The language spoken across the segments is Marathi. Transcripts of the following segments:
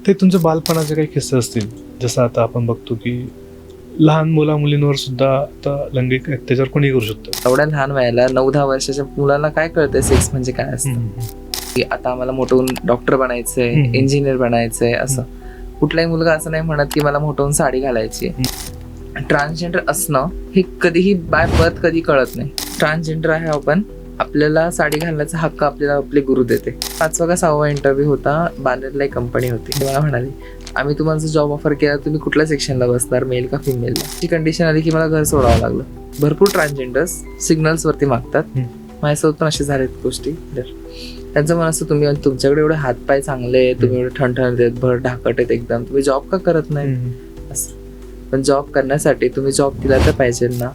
ते तुमच्या बालपणाचे काही किस्से असतील, जसं आता आपण बघतो की लहान मुलींवर सुद्धा आता लैंगिक अत्याचार कोणी करू शकतो. एवढ्या लहान वयाला 9-10 वर्षाच्या मुलाला काय कळतंय सेक्स म्हणजे काय असतं. की आता आम्हाला मोठं होऊन डॉक्टर बनायचंय, इंजिनियर बनायचंय. असं कुठलाही मुलगा असं नाही म्हणत की मला मोठं होऊन साडी घालायची. ट्रान्सजेंडर असणं हे कधीही बाय बर्थ कधी कळत नाही. ट्रान्सजेंडर आहे आपण, आपल्याला साडी घालण्याचा हक्क आपल्याला आपले गुरु देते. 5वा का 6वा इंटरव्ह्यू होता, बांद्राला एक कंपनी होती. मला म्हणाली आम्ही तुम्हाला जर जॉब ऑफर केला तुम्ही कुठल्या सेक्शनला बसणार, मेल का फिमेलला. ती कंडिशन आली की मला घर सोडावं लागलं. भरपूर ट्रान्सजेंडर्स सिग्नल्स वरती मागतात. माझ्यासोबत पण असे झालेत गोष्टी. त्यांचं मन असतं तुम्ही तुमच्याकडे एवढे हातपाय चांगले आहेत, तुम्ही एवढे ठणठणीत आहेत, भर ढाकट आहेत एकदम, तुम्ही जॉब का करत नाही असं. पण जॉब करण्यासाठी तुम्ही जॉब दिला तर पाहिजे ना.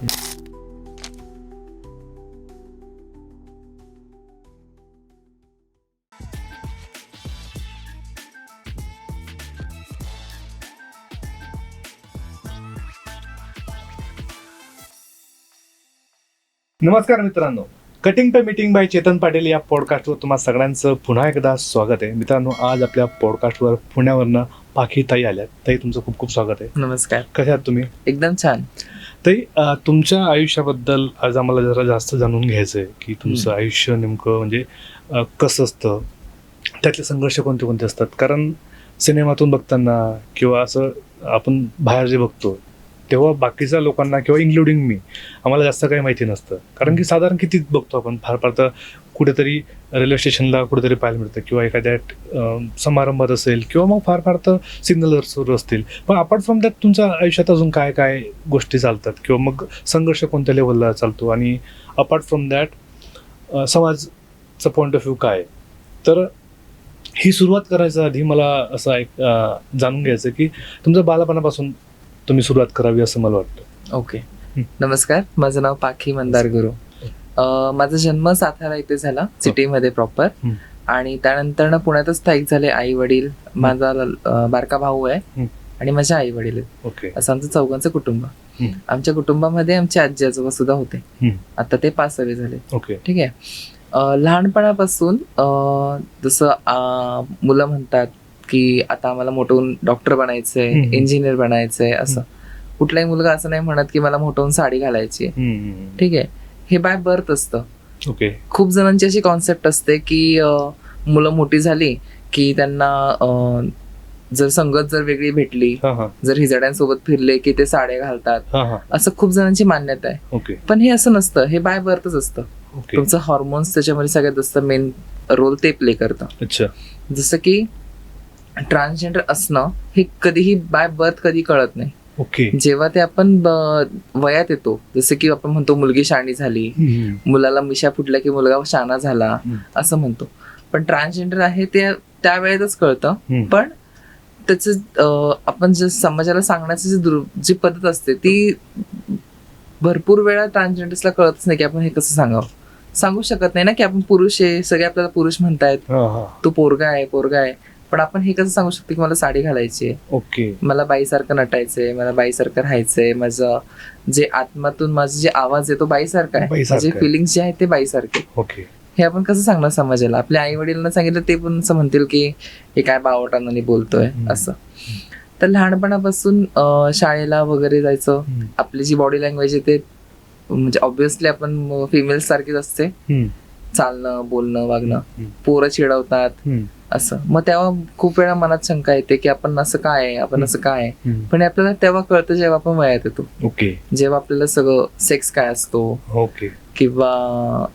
नमस्कार मित्रांनो, cutting to meeting by Chetan Patil या पॉडकास्टवर तुम्हा सगळ्यांचं पुन्हा एकदा स्वागत आहे. मित्रांनो, आज आपल्या पॉडकास्टवर पुण्यावरनं पाखी ताई आल्यात. ताई, तुमचं खूप खूप स्वागत आहे. नमस्कार. कसे आहात तुम्ही? एकदम छान. ताई, तुमच्या आयुष्याबद्दल आज आम्हाला जरा जास्त जाणून घ्यायचं आहे की तुमचं आयुष्य नेमकं म्हणजे कसं असतं, त्यातले संघर्ष कोणते कोणते असतात. कारण सिनेमातून बघताना किंवा असं आपण बाहेर जे बघतो तेव्हा बाकीच्या लोकांना किंवा इन्क्लुडिंग मी, आम्हाला जास्त काही माहिती नसतं. कारण की साधारण किती बघतो आपण, फार तर कुठेतरी रेल्वे स्टेशनला कुठेतरी पाहायला मिळतं किंवा एखाद्या समारंभात असेल किंवा मग फार तर सिग्नल सुरू असतील. पण अपार्ट फ्रॉम दॅट तुमच्या आयुष्यात अजून काय काय गोष्टी चालतात किंवा मग संघर्ष कोणत्या लेवलला चालतो आणि अपार्ट फ्रॉम दॅट समाजचं पॉईंट ऑफ व्ह्यू काय. तर ही सुरुवात करायच्या आधी मला असं एक जाणून घ्यायचं की तुमच्या बालपणापासून तुम्ही सुरुवात करावी असं मला वाटतं. ओके. नमस्कार, माझं नाव पाखी मंदार गुरु. माझा जन्म सातारा इथे झाला, सिटीमध्ये प्रॉपर. आणि त्यानंतर ना पुण्यातच स्थायिक झाले. आई वडील, माझा बारका भाऊ आहे आणि माझ्या आई वडील आहेत. ओके. असं आमचं चौघांचं कुटुंब. आमच्या कुटुंबामध्ये आमचे आजी आजोबा सुद्धा होते. आता ते 5वे झाले. ओके. ठीक आहे. लहानपणापासून जसं मुलं म्हणतात की आता आम्हाला मोठं होऊन डॉक्टर बनायचंय, इंजिनियर बनायचंय. असं कुठलाही मुलगा असं नाही म्हणत की मला मोठं होऊन साडी घालायची. ठीक आहे. हे बाय बर्थ असतं. ओके. खूप जणांची अशी कॉन्सेप्ट असते की मुलं मोठी झाली की त्यांना जर संगत जर वेगळी भेटली, जर हिजड्यांसोबत फिरले की ते साड्या घालतात, असं खूप जणांची मान्यता आहे. ओके. पण हे असं नसतं. हे बाय बर्थच असतं. तुमचं हॉर्मोन्स त्याच्यामध्ये सगळ्यात जास्त मेन रोल ते प्ले करतं. अच्छा. जसं की ट्रान्सजेंडर असणं हे कधीही बाय बर्थ कधी कळत नाही. ओके. जेव्हा ते आपण वयात येतो, जसं की आपण म्हणतो मुलगी शाणी झाली, मुलाला मिशा फुटल्या की मुलगा शाणा झाला असं म्हणतो. पण ट्रान्सजेंडर आहे ते त्यावेळेतच कळतं. पण त्याचं आपण जे समाजाला सांगण्याची जी पद्धत असते ती भरपूर वेळा ट्रान्सजेंडर्सला कळतच नाही की आपण हे कसं सांगू शकत नाही ना की आपण पुरुष आहे, सगळे आपल्याला पुरुष म्हणतायत, तो पोरगा आहे. पण आपण हे कसं सांगू शकतो की मला साडी घालायची आहे, ओके, मला बाईसारखं नटायचंय, मला बाईसारखं राहायचंय, माझं जे आत्मातून माझं जे आवाज आहे तो बाईसारखा आहे, माझे फिलिंग्स जे आहेत ते बाईसारखे. ओके. हे आपण कसं सांगणार समाजाला? आपल्या आई वडिलांना सांगितलं ते पण असं म्हणतील की हे काय बावटांनी बोलतोय असं. तर लहानपणापासून शाळेला वगैरे जायचं, आपली जी बॉडी लँग्वेज आहे ते म्हणजे ऑब्व्हियसली आपण फिमेल्स सारखीच असते, चालणं, बोलणं, वागणं. पोरं चिडवतात असं. मग तेव्हा खूप वेळा मनात शंका येते की आपण असं काय आहे. पण आपल्याला तेव्हा कळतं जेव्हा आपण वयात येतो. ओके. जेव्हा आपल्याला सगळं सेक्स काय असतो, ओके, किंवा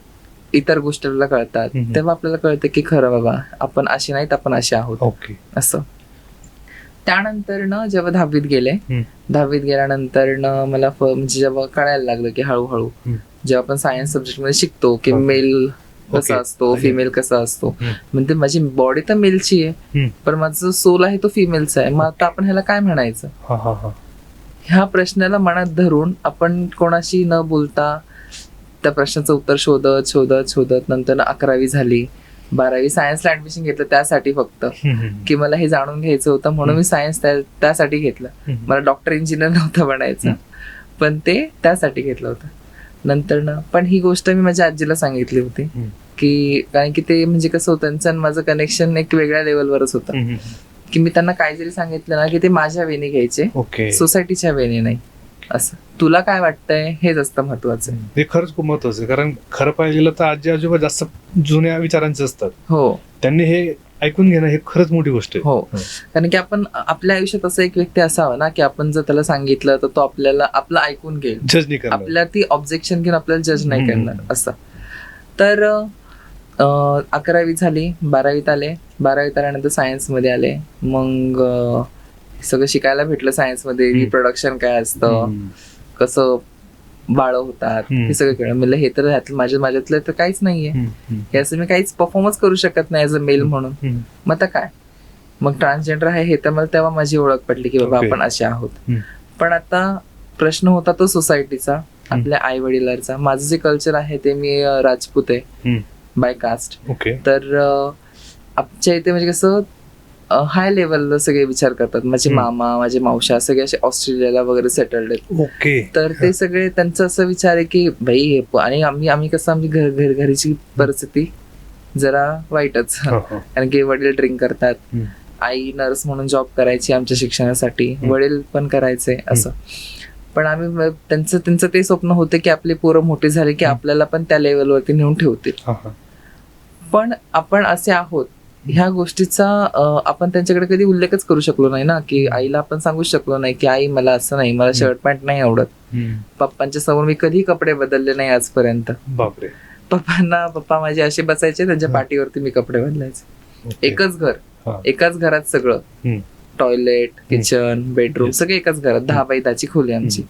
इतर गोष्टी आपल्याला कळतात, तेव्हा आपल्याला कळतं की खरं बाबा आपण असे नाहीत, आपण असे आहोत. ओके. असं. त्यानंतर ना जेव्हा 10वीत गेले, 10वीत गेल्यानंतर ना मला म्हणजे जेव्हा कळायला लागलं की हळूहळू जेव्हा आपण सायन्स सब्जेक्ट मध्ये शिकतो की मेल कसा असतो, फिमेल कसा असतो, म्हणजे माझी बॉडी तर मेलची आहे पण माझा जो सोल आहे तो फिमेलचा आहे. मग आता आपण ह्याला काय म्हणायचं? ह्या प्रश्नाला मनात धरून आपण कोणाशी न बोलता त्या प्रश्नाचं उत्तर शोधत नंतर 11वी झाली, 12वी सायन्सला ऍडमिशन घेतलं त्यासाठी फक्त की मला हे जाणून घ्यायचं होतं म्हणून मी सायन्स त्यासाठी घेतलं. मला डॉक्टर इंजिनियर नव्हतं बनायचं पण ते त्यासाठी घेतलं होतं. नंतर ना पण ही गोष्ट मी माझ्या आजीला सांगितली होती की कारण की ते म्हणजे कसं होतं त्यांचं माझं कनेक्शन एक वेगळ्या लेवलवरच होतं. की मी त्यांना काय जरी सांगितलं ना की ते माझ्या वेने घ्यायचे, ओके. सोसायटीच्या वेने नाही. असं तुला काय वाटतंय हेच असतं महत्वाचं. हे खरंच खूप महत्वाचं आहे, कारण खरं पाहिजे गेलं तर आजी आजोबा जास्त जुन्या विचारांचे असतात. हो त्यांनी हे ऐकून घेणं हे खरंच मोठी गोष्ट आहे. हो, कारण की आपण आपल्या आयुष्यात असं एक व्यक्ती असावा ना की आपण जर त्याला सांगितलं तर तो आपल्याला आपलं ऐकून घेईल, जज नाही करणार. आपल्या ती ऑब्जेक्शन घेऊन आपल्याला जज नाही हम्म. करणार असं. तर 11वी झाली, 12वीत आले, 12वीत आल्यानंतर सायन्समध्ये आले. मग सगळं शिकायला भेटलं सायन्समध्ये, रिप्रोडक्शन काय असतं, हम्म. कसं बाळ होतात, हे सगळं कळलं. म्हणलं हे तर माझ्यातलं तर काहीच नाहीये, हे असं मी काहीच परफॉर्मच करू शकत नाही ऍज अ मेल म्हणून. मग आता काय, मग ट्रान्सजेंडर आहे हे तर मला तेव्हा माझी ओळख पडली की बाबा Okay. आपण असे आहोत. हम्म. पण आता प्रश्न होता तो सोसायटीचा, आपल्या आई वडिलांचा. माझं जे कल्चर आहे ते मी राजपूत आहे बाय कास्ट. ओके. तर आमच्या इथे म्हणजे कसं हाय लेवलला सगळे विचार करतात. माझे मामा, माझे मावशा सगळे असे ऑस्ट्रेलियाला वगैरे सेटल्ड आहेत. ओके. तर ते सगळे त्यांचं असं विचार आहे की भाई हे आणि आम्ही कसं आमची घरीची परिस्थिती जरा वाईटच, कारण की वडील ड्रिंक करतात, आई नर्स म्हणून जॉब करायची आमच्या शिक्षणासाठी, वडील पण करायचे असं. पण आम्ही त्यांचं ते स्वप्न होतं की आपली पोरं मोठी झाली की आपल्याला पण त्या लेवलवरती नेऊन ठेवतील. पण आपण असे आहोत ह्या गोष्टीचा आपण त्यांच्याकडे कधी उल्लेखच करू शकलो नाही ना, की आईला आपण सांगू शकलो नाही की आई मला असं नाही, मला शर्ट पॅन्ट नाही आवडत. पप्पांच्या समोर मी कधी कपडे बदलले नाही आजपर्यंत. बापरे. पप्पा माझे असे बसायचे, त्यांच्या पाठीवरती मी कपडे बदलायचे. एकच घर, एकाच घरात सगळं, टॉयलेट, किचन, बेडरूम सगळे एकाच घरात, 10 बाय 10ची खोली आमची.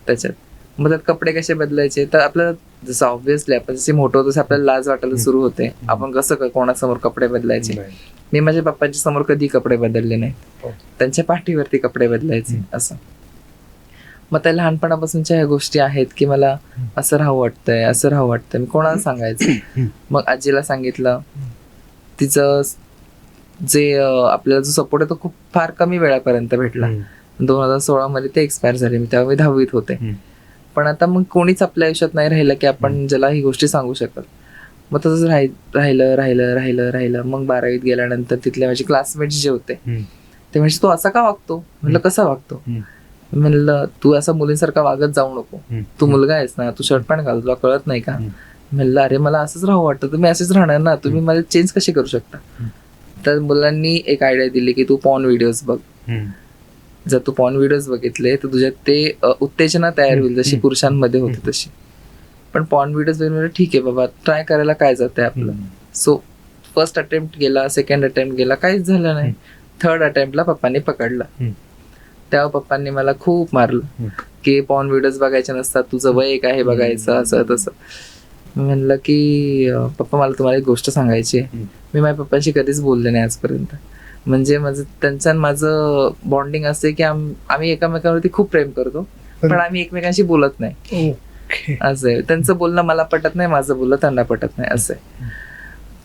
त्याच्यात मग त्यात कपडे कसे बदलायचे, तर आपल्याला जसं ऑब्व्हियसली आपण जसे मोठं होतो तसं आपल्याला लाज वाटायला सुरू होते. आपण कसं कोणासमोर कपडे बदलायचे. मी माझ्या पप्पांच्या समोर कधी कपडे बदलले नाही, त्यांच्या पाठीवरती कपडे बदलायचे असं. मग त्या लहानपणापासूनच्या ह्या गोष्टी आहेत की मला असं राहू वाटतंय, असं राहू वाटतंय. मी कोणाला सांगायचं, मग आजीला सांगितलं. तिचं जे आपल्याला जो सपोर्ट आहे तो खूप फार कमी वेळापर्यंत भेटला. 2016 मध्ये ते एक्सपायर झाले, तेव्हा मी 10वीत होते. पण आता मग कोणीच आपल्या आयुष्यात नाही राहिलं की आपण ज्याला ही गोष्टी सांगू शकत. मग तसंच राहिलं. मग 12वीत गेल्यानंतर तिथले माझे क्लासमेट्स जे होते ते म्हणजे तू असा का वागतो, म्हणलं कसं वागतो, म्हणलं तू असा मुलींसारखा वागत जाऊ नको, तू मुलगा आहेस ना, तू शर्ट पॅन्ट घाल, तुला कळत नाही का. म्हणलं अरे मला असंच राहू वाटतं, तुम्ही असेच राहणार ना, तुम्ही मला चेंज कसे करू शकता. तर मुलांनी एक आयडिया दिली की तू पॉर्न व्हिडिओज बघ. जर तू पॉर्न व्हिडिओज बघितले तर तुझ्यात ते उत्तेजना तयार होईल जशी पुरुषांमध्ये होते तशी. पण पॉर्न व्हिडिओज बघितलं ठीक आहे बाबा, ट्राय करायला काय जातंय आपलं. सो फर्स्ट अटेम्प्ट गेला, सेकंड अटेम्प्ट गेला, काहीच झालं नाही. थर्ड अटेम्प्टला पप्पांनी पकडला. तेव्हा पप्पांनी मला खूप मारलं की पॉर्न व्हिडिओज बघायचे नसतात, तुझं वय काय बघायचं, असं तसं. म्हणलं की पप्पा मला तुम्हाला एक गोष्ट सांगायची आहे. मी माझ्या पप्पांशी कधीच बोलले नाही आजपर्यंत. म्हणजे त्यांचं माझं बॉन्डिंग असते की आम्ही एकमेकांवरती खूप प्रेम करतो, पण आम्ही एकमेकांशी बोलत नाही. असं आहे, त्यांचं बोलणं मला पटत नाही, माझं बोलणं त्यांना पटत नाही, असं आहे.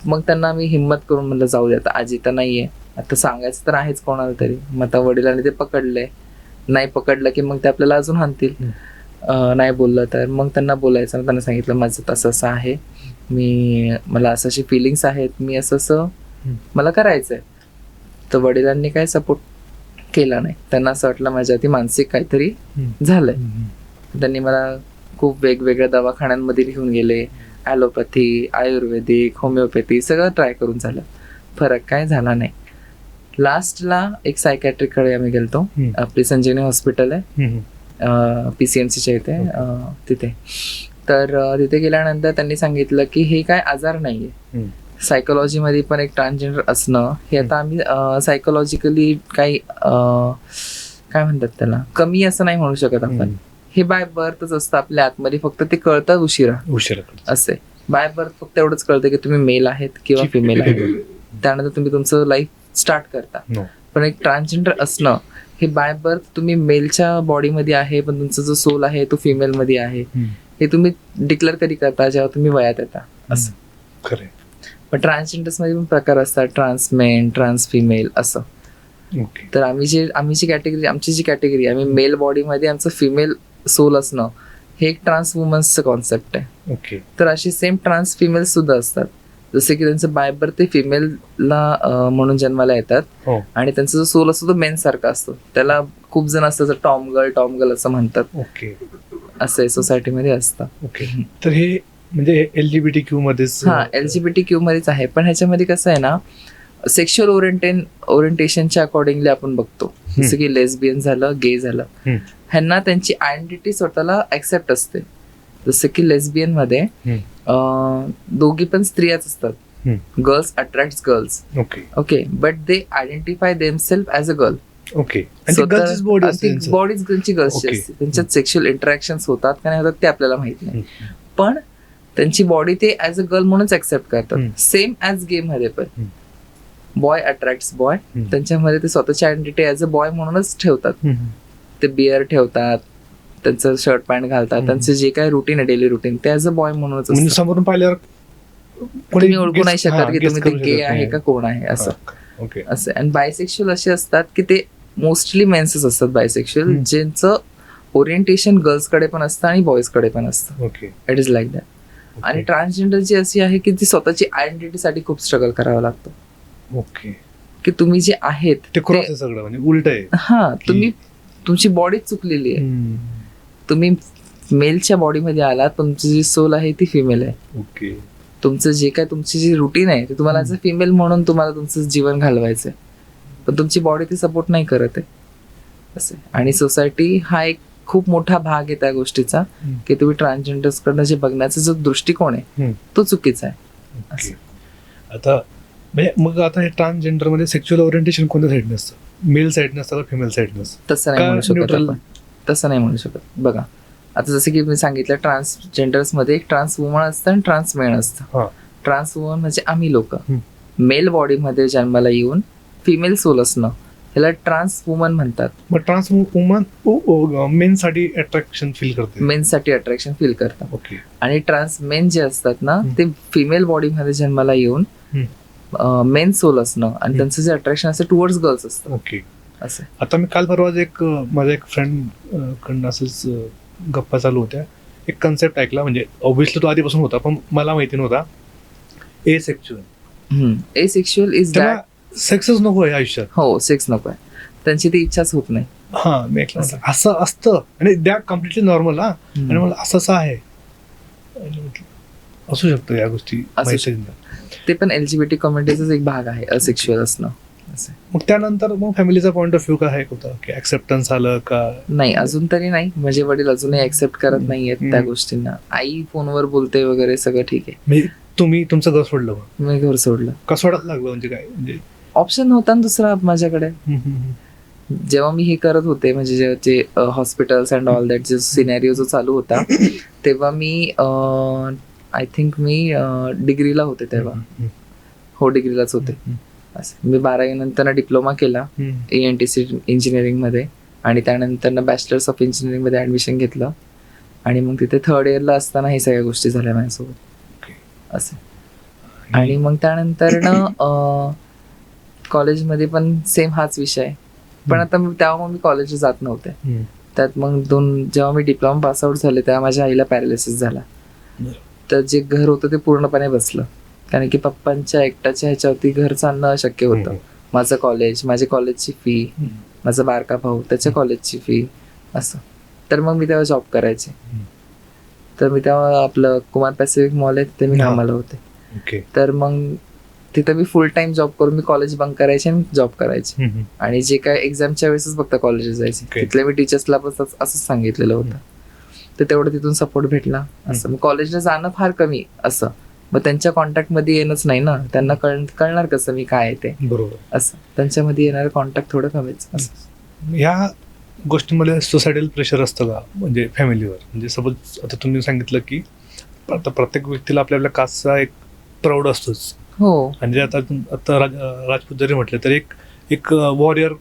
मग त्यांना मी हिंमत करून म्हणलं जाऊ दे, आता आजी तर नाहीये, आता सांगायचं तर आहेच कोणाला तरी. मग आता वडिलांनी ते पकडलंय, नाही पकडलं की मग ते आपल्याला अजून हाणतील. नाही बोललं तर मग त्यांना बोलायचं. त्यांना सांगितलं माझं तसं असं आहे, मला असं अशी फिलिंग्स आहेत, मी असं मला करायचंय. तर वडिलांनी काय सपोर्ट केला नाही. त्यांना असं वाटलं माझ्या आधी मानसिक काहीतरी झालंय. त्यांनी मला खूप वेगवेगळ्या दवाखान्यांमध्ये घेऊन गेले, ॲलोपॅथी, आयुर्वेदिक, होमिओपॅथी सगळं ट्राय करून झालं, फरक काय झाला नाही. लास्टला एक सायकॅट्रिककडे आम्ही गेलतो, आपली संजीवनी हॉस्पिटल आहे PCMCच्या इथे, तिथे. तर तिथे गेल्यानंतर त्यांनी सांगितलं की हे काय आजार नाहीये, सायकोलॉजीमध्ये पण एक ट्रान्सजेंडर असणं हे आता आम्ही सायकोलॉजिकली काही काय म्हणतात त्याला कमी असं नाही म्हणू शकत आपण. हे बाय बर्थच असतं आपल्या आतमध्ये, फक्त ते कळतं उशिरा असे. बाय बर्थ फक्त एवढंच कळतं की तुम्ही मेल आहेत किंवा फिमेल आहेत, त्यानंतर तुम्ही तुमचं लाईफ स्टार्ट करता. पण एक ट्रान्सजेंडर असणं हे बाय बर्थ तुम्ही मेलच्या बॉडीमध्ये आहे, पण तुमचा जो सोल आहे तो फिमेल मध्ये आहे, हे तुम्ही डिक्लेअर कधी करता जेव्हा तुम्ही वयात येता असं. पण ट्रान्सजेंडर्स मध्ये पण प्रकार असतात, ट्रान्समेन, ट्रान्स फिमेल असं. तर आमची जी कॅटेगरी आम्ही मेल बॉडीमध्ये आमचं फिमेल सोल असणं हे एक ट्रान्स वुमन्सचं कॉन्सेप्ट आहे. तर अशी सेम ट्रान्स फिमेल सुद्धा असतात, जसे की त्यांचं बाय बर्थ ते फिमेलला म्हणून जन्माला येतात हो आणि त्यांचा जो सोल असतो तो मेन सारखा असतो. त्याला खूप जण असतं टॉम गर्ल असं म्हणतात. ओके असं सोसायटीमध्ये असतं. ओके. तर हे म्हणजे LGBT मध्येच हा LGBTQ मध्येच आहे. पण ह्याच्यामध्ये कसं आहे ना, सेक्शुअल ओरिएंटेशनच्या अकॉर्डिंगली आपण बघतो. जसं की लेस्बियन झालं, गे झालं, ह्यांना त्यांची आयडेंटिटी स्वतःला ऍक्सेप्ट असते. जसं की लेस्बियन मध्ये दोघी पण स्त्रियाच असतात. Girls attract girls. Okay okay, but they identify themselves as a girl. Okay. Bodies त्यांची गर्ल्सची Okay. असते. त्यांच्यात सेक्शुअल इंटरॅक्शन होतात का नाही होतात ते आपल्याला माहित नाही. पण त्यांची बॉडी ते ऍज अ गर्ल म्हणूनच ऍक्सेप्ट करतात. सेम ऍज गेम मध्ये पण बॉय अट्रॅक्ट बॉय, त्यांच्यामध्ये ते स्वतःची आयडेंटिटी ऍज अ बॉय म्हणूनच ठेवतात. ते बियर ठेवतात, त्यांचं शर्ट पॅन्ट घालतात, त्यांचं जे काय रुटीन आहे डेली रुटीन ते ऍज अ बॉय म्हणूनच म्हणजे असतं. समोरून पाहिल्यावर तुम्ही ओळखू नाही शकत की guess तुम्ही ते करू गे शकत आहे नाही. का कोण आहे असं. ओके असं. आणि बायसेक्शुअल असे असतात की ते मोस्टली मेन्सच असतात बायसेक्शुअल, ज्यांचं ओरिएंटेशन गर्ल्स कडे पण असतं आणि बॉयज कडे पण असतं. Okay. It is like that. आणि ट्रान्सजेंडर जी अशी आहे की ती स्वतःची आयडेंटिटीसाठी खूप स्ट्रगल करावं लागतं. ओके. की तुम्ही जे आहेत ते क्रॉस आहे सगळं म्हणजे उलट आहे. हा, तुम्ही तुमची बॉडी चुकलेली आहे. तुम्ही मेलच्या बॉडीमध्ये आला, तुमची जी सोल आहे ती फिमेल आहे. ओके. तुमचं जे काय तुमची जी रुटीन आहे ते तुम्हाला ऍज अ फिमेल म्हणून तुम्हाला तुमचं जीवन घालवायचंय, पण तुमची बॉडी ती सपोर्ट नाही करत आहे. असं. आणि सोसायटी हा एक खूप मोठा भाग आहे त्या गोष्टीचा की तुम्ही ट्रान्सजेंडर्स कडनं जे बघण्याचा जो दृष्टिकोन आहे तो चुकीचा आहे. ओके. आता म्हणजे मग आता हे ट्रान्सजेंडर मध्ये सेक्शुअल ओरिएंटेशन कोणत्या साईड नसतं? मेल साईड नसतं का फिमेल साईड नसतं? तसं नाही का म्हणू शकत neutral? आपण. तसं नाही म्हणू शकत. बघा आता जसं की मी सांगितलं, ट्रान्सजेंडर्स मध्ये एक ट्रान्स वुमन असतं आणि ट्रान्स मेन हा. असतं. ट्रान्स वुमन म्हणजे आम्ही लोक मेल बॉडीमध्ये जन्माला येऊन फिमेल सोल असणं, ह्याला ट्रान्स वुमन म्हणतात. मग ट्रान्स वुमन मेन साठी अट्रॅक्शन फील करते. मेनसाठी अट्रॅक्शन फील करतात. ओके. आणि ट्रान्स मेन जे असतात ना ते फिमेल बॉडीमध्ये जन्माला येऊन मेन सोल असणं आणि त्यांचं जे अट्रॅक्शन असतं टुवर्ड्स गर्ल्स असतं. ओके. असं. आता मी काल परवा माझ्या एक फ्रेंड कडनं असंच गप्पा चालू होत्या. एक कन्सेप्ट ऐकला, म्हणजे ऑब्व्हियसली तो आधीपासून होता पण मला माहिती नव्हता. एसेक्शुअल. एसेक्शुअल इज त्याला दॅट. सेक्सच नको आहे आयुष्यात. हो, सेक्स नको आहे, त्यांची ती इच्छाच होत नाही. हा, मी ऐकलं असं असतं आणि द्या कम्प्लिटली नॉर्मल. हा, आणि मला असं आहे. आणि म्हटलं, असू शकतं या गोष्टी. असू ते पण LGBT कम्युनिटीचाच एक भाग आहे असेक्शुअल असणं. असं. मग त्यानंतर मग फॅमिलीचा पॉइंट ऑफ व्ह्यू काय होता की ऍक्सेप्टन्स आलं का? नाही, अजून तरी नाही. माझे वडील अजूनही ऍक्सेप्ट करत नाहीयेत त्या गोष्टींना. आई फोनवर बोलते वगैरे, सगळं ठीक आहे. म्हणजे तुम्ही तुमचं घर सोडलं मग? मी घर सोडलं. का सोडायला लागलं म्हणजे काय? म्हणजे ऑप्शन होता ना दुसरा माझ्याकडे. जेव्हा मी हे करत होते, म्हणजे जेव्हा जे हॉस्पिटल्स अँड ऑल दॅट जे सिनॅरिओ जो चालू होता तेव्हा मी आय थिंक मी डिग्रीला होते तेव्हा. हो, डिग्रीलाच होते. असं. मी 12वी नंतर डिप्लोमा केला ENTC इंजिनिअरिंग मध्ये आणि त्यानंतर बॅचलर्स ऑफ इंजिनिअरिंग मध्ये ऍडमिशन घेतलं आणि मग तिथे थर्ड इयरला असताना हे सगळ्या गोष्टी झाल्या माझ्यासोबत. असं. आणि मग त्यानंतर कॉलेजमध्ये पण सेम हाच विषय. पण आता तेव्हा मी कॉलेजला जात नव्हते. त्यात मग जेव्हा मी डिप्लोमा पास आउट झाले तेव्हा माझ्या आईला पॅरालिसिस झाला. तर जे घर होतं ते पूर्णपणे बसलं, कारण की पप्पांच्या एकट्याच्या ह्याच्यावरती घर चालणं अशक्य होतं. माझं कॉलेज, माझ्या कॉलेजची फी, माझा बारका भाऊ त्याच्या कॉलेजची फी, असं. तर मग मी तेव्हा जॉब करायचे. तर मी तेव्हा आपलं कुमार पॅसिफिक मॉल आहे तिथे मी कामाला होते. तर मग तिथं मी फुल टाइम जॉब करून मी कॉलेज बंक करायचे आणि जॉब करायचे. आणि जे काय एक्झामच्या वेळेसच फक्त कॉलेज जायचे. तिथल्या मी टीचर्सला पण असंच सांगितलेलं होतं. तर तेवढं तिथून सपोर्ट भेटला. असं. मग कॉलेजला जाणं फार कमी असं. मग त्यांच्या कॉन्टॅक्ट मध्ये येणंच नाही ना, त्यांना कळणार कसं मी काय आहे ते. बरोबर. असं त्यांच्यामध्ये येणारं कॉन्टॅक्ट थोडं कमीच. ह्या गोष्टींमध्ये सोसायटल प्रेशर असतं का म्हणजे फॅमिलीवर? म्हणजे सपोज आता तुम्ही सांगितलं की आता प्रत्येक व्यक्तीला आपल्या कास्टचा एक प्राऊड असतोच. हो. आणि आता राजपूत जरी म्हटलं तर एक वॉरियर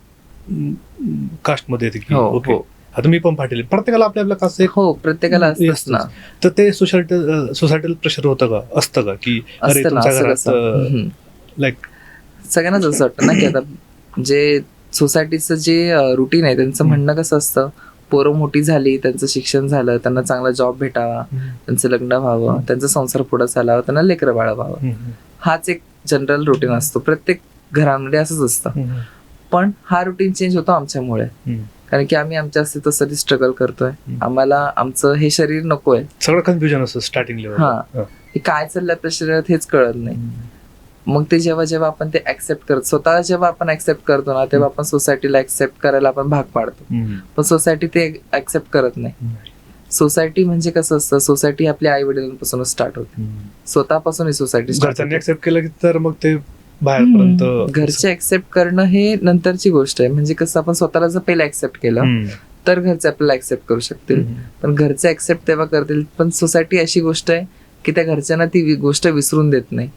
कास्टमध्ये येते की ओके आता मी पण पाटील. प्रत्येकाला आपल्या कास्ट एक. हो, प्रत्येकाला असतंच ना. तर ते सोसायटल प्रेशर होतं का? असतं का की अरे तुमच्या घरात लाईक सगळ्यांनाच असं वाटतं ना की आता जे सोसायटीचं जे रुटीन आहे त्यांचं म्हणणं कसं असतं, पोरं मोठी झाली, त्यांचं शिक्षण झालं, त्यांना चांगला जॉब भेटावा, त्यांचं लग्न व्हावं, त्यांचा संसार पुढे चालावा, त्यांना लेकरं बाळ व्हावं. हाच एक जनरल रुटीन असतो, प्रत्येक घरामध्ये असंच असतं. पण हा रुटीन चेंज होतो आमच्यामुळे, कारण की आम्ही आमच्या अस्तित्वासाठी स्ट्रगल करतोय. आम्हाला आमचं हे शरीर नकोय. सगळं कन्फ्युजन असतं स्टार्टिंग लेवल. हा, हे काय चाललंय आपल्या शरीरात हेच कळत नाही. मग ते जेव्हा आपण ते ऍक्सेप्ट करतो, स्वतःला जेव्हा आपण ऍक्सेप्ट करतो ना, तेव्हा आपण सोसायटीला ऍक्सेप्ट करायला आपण भाग पाडतो. पण सोसायटी ते ऍक्सेप्ट करत नाही. सोसायटी म्हणजे कसं असतं, सोसायटी आपल्या आई वडिलांपासूनच स्टार्ट होते. स्वतःपासून ही सोसायटी घरच्यांनी ऍक्सेप्ट केलं की तर मग ते बाहेरपर्यंत. घरचे ऍक्सेप्ट करणं हे नंतरची गोष्ट आहे. म्हणजे कसं आपण स्वतःला जर पहिलं ऍक्सेप्ट केलं तर घरचे आपल्याला ऍक्सेप्ट करू शकतील. पण घरचे ऍक्सेप्ट तेव्हा करतील. पण सोसायटी अशी गोष्ट आहे की त्या घरच्यांना ती गोष्ट विसरून देत नाही.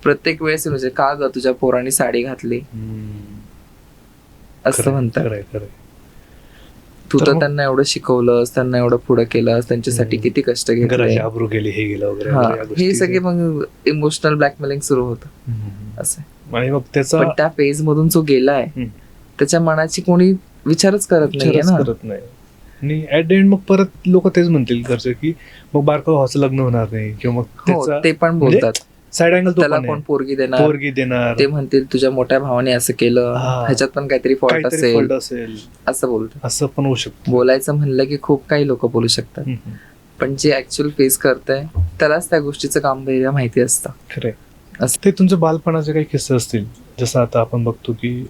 प्रत्येक वेळेस म्हणजे का ग तुझ्या पोरांनी साडी घातली असं म्हणतात. तू तर त्यांना एवढं शिकवलंस, त्यांना एवढं पुढं केलंस, त्यांच्यासाठी किती कष्ट घेतले, आबरू गेली, हे गेलं वगैरे. हे सगळे मग इमोशनल ब्लॅकमेलिंग सुरू होतं असं. आणि मग त्याचा पण त्या फेज मधून जो गेलाय त्याच्या मनाची कोणी विचारच करत नाहीये ना. करत नाही. आणि ऍट द एंड मग परत लोक तेच म्हणतील घरचे की मग बारका भावाचं लग्न होणार नाही, किंवा मग ते पण बोलतात साइड अँगल त्याला कोण पोरगी देणार. ते म्हणतील तुझ्या मोठ्या भावाने असं केलं, ह्याच्यात पण काहीतरी फॉल्ट असेल असं बोलतात. असं पण होऊ शकतं. बोलायचं म्हणलं की खूप काही लोक बोलू शकतात, पण जे ऍक्च्युअल फेस करतंय त्यालाच त्या गोष्टीचं गांभीर्य माहिती असतं. खरंय. ते तुमच्या बालपणाचे काही किस्से असतील, जसं आता आपण बघतो की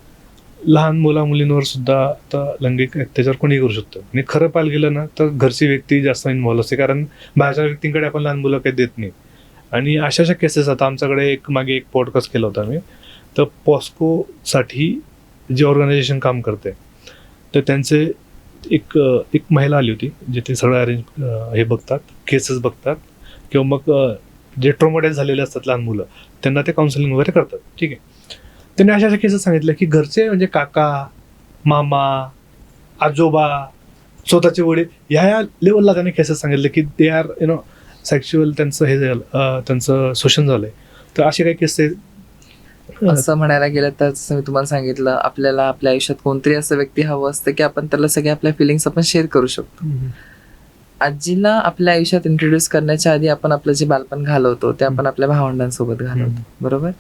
लहान मुलींवर सुद्धा आता लैंगिक अत्याचार कोणी करू शकतं. आणि खरं पाहायला गेलं ना तर घरची व्यक्ती जास्त इन्व्हॉल्व असते, कारण बाहेरच्या व्यक्तींकडे आपण लहान मुलं काही देत नाही. आणि अशा केसेस आता आमच्याकडे मागे एक पॉडकास्ट केला होता मी, तर पॉस्कोसाठी जे ऑर्गनायझेशन काम करते तर त्यांचे एक महिला आली होती, जे ते सगळं अरेंज हे बघतात, केसेस बघतात, किंवा मग जे ट्रॉमाटाईज झालेले असतात लहान मुलं त्यांना ते काउन्सिलिंग वगैरे करतात. ठीक आहे. त्यांनी अशा केसेस सांगितल्या की घरचे म्हणजे काका, मामा, आजोबा, स्वतःचे वडील ह्या लेवलला त्यांनी केसेस सांगितले की दे आर सेक्शुअल, त्यांचं हे झालं, त्यांचं शोषण झालंय. तर असे काही किस्से असं म्हणायला गेलं तर जसं मी तुम्हाला सांगितलं, आपल्याला आपल्या आयुष्यात कोणतरी असं व्यक्ती हवं असतं की आपण त्याला सगळ्या आपल्या फिलिंग्स आपण शेअर करू शकतो. आजीला आपल्या आयुष्यात इंट्रोड्यूस करण्याच्या आधी आपण आपलं जे बालपण घालवतो ते आपण आपल्या भावंडांसोबत घालवतो, बरोबर.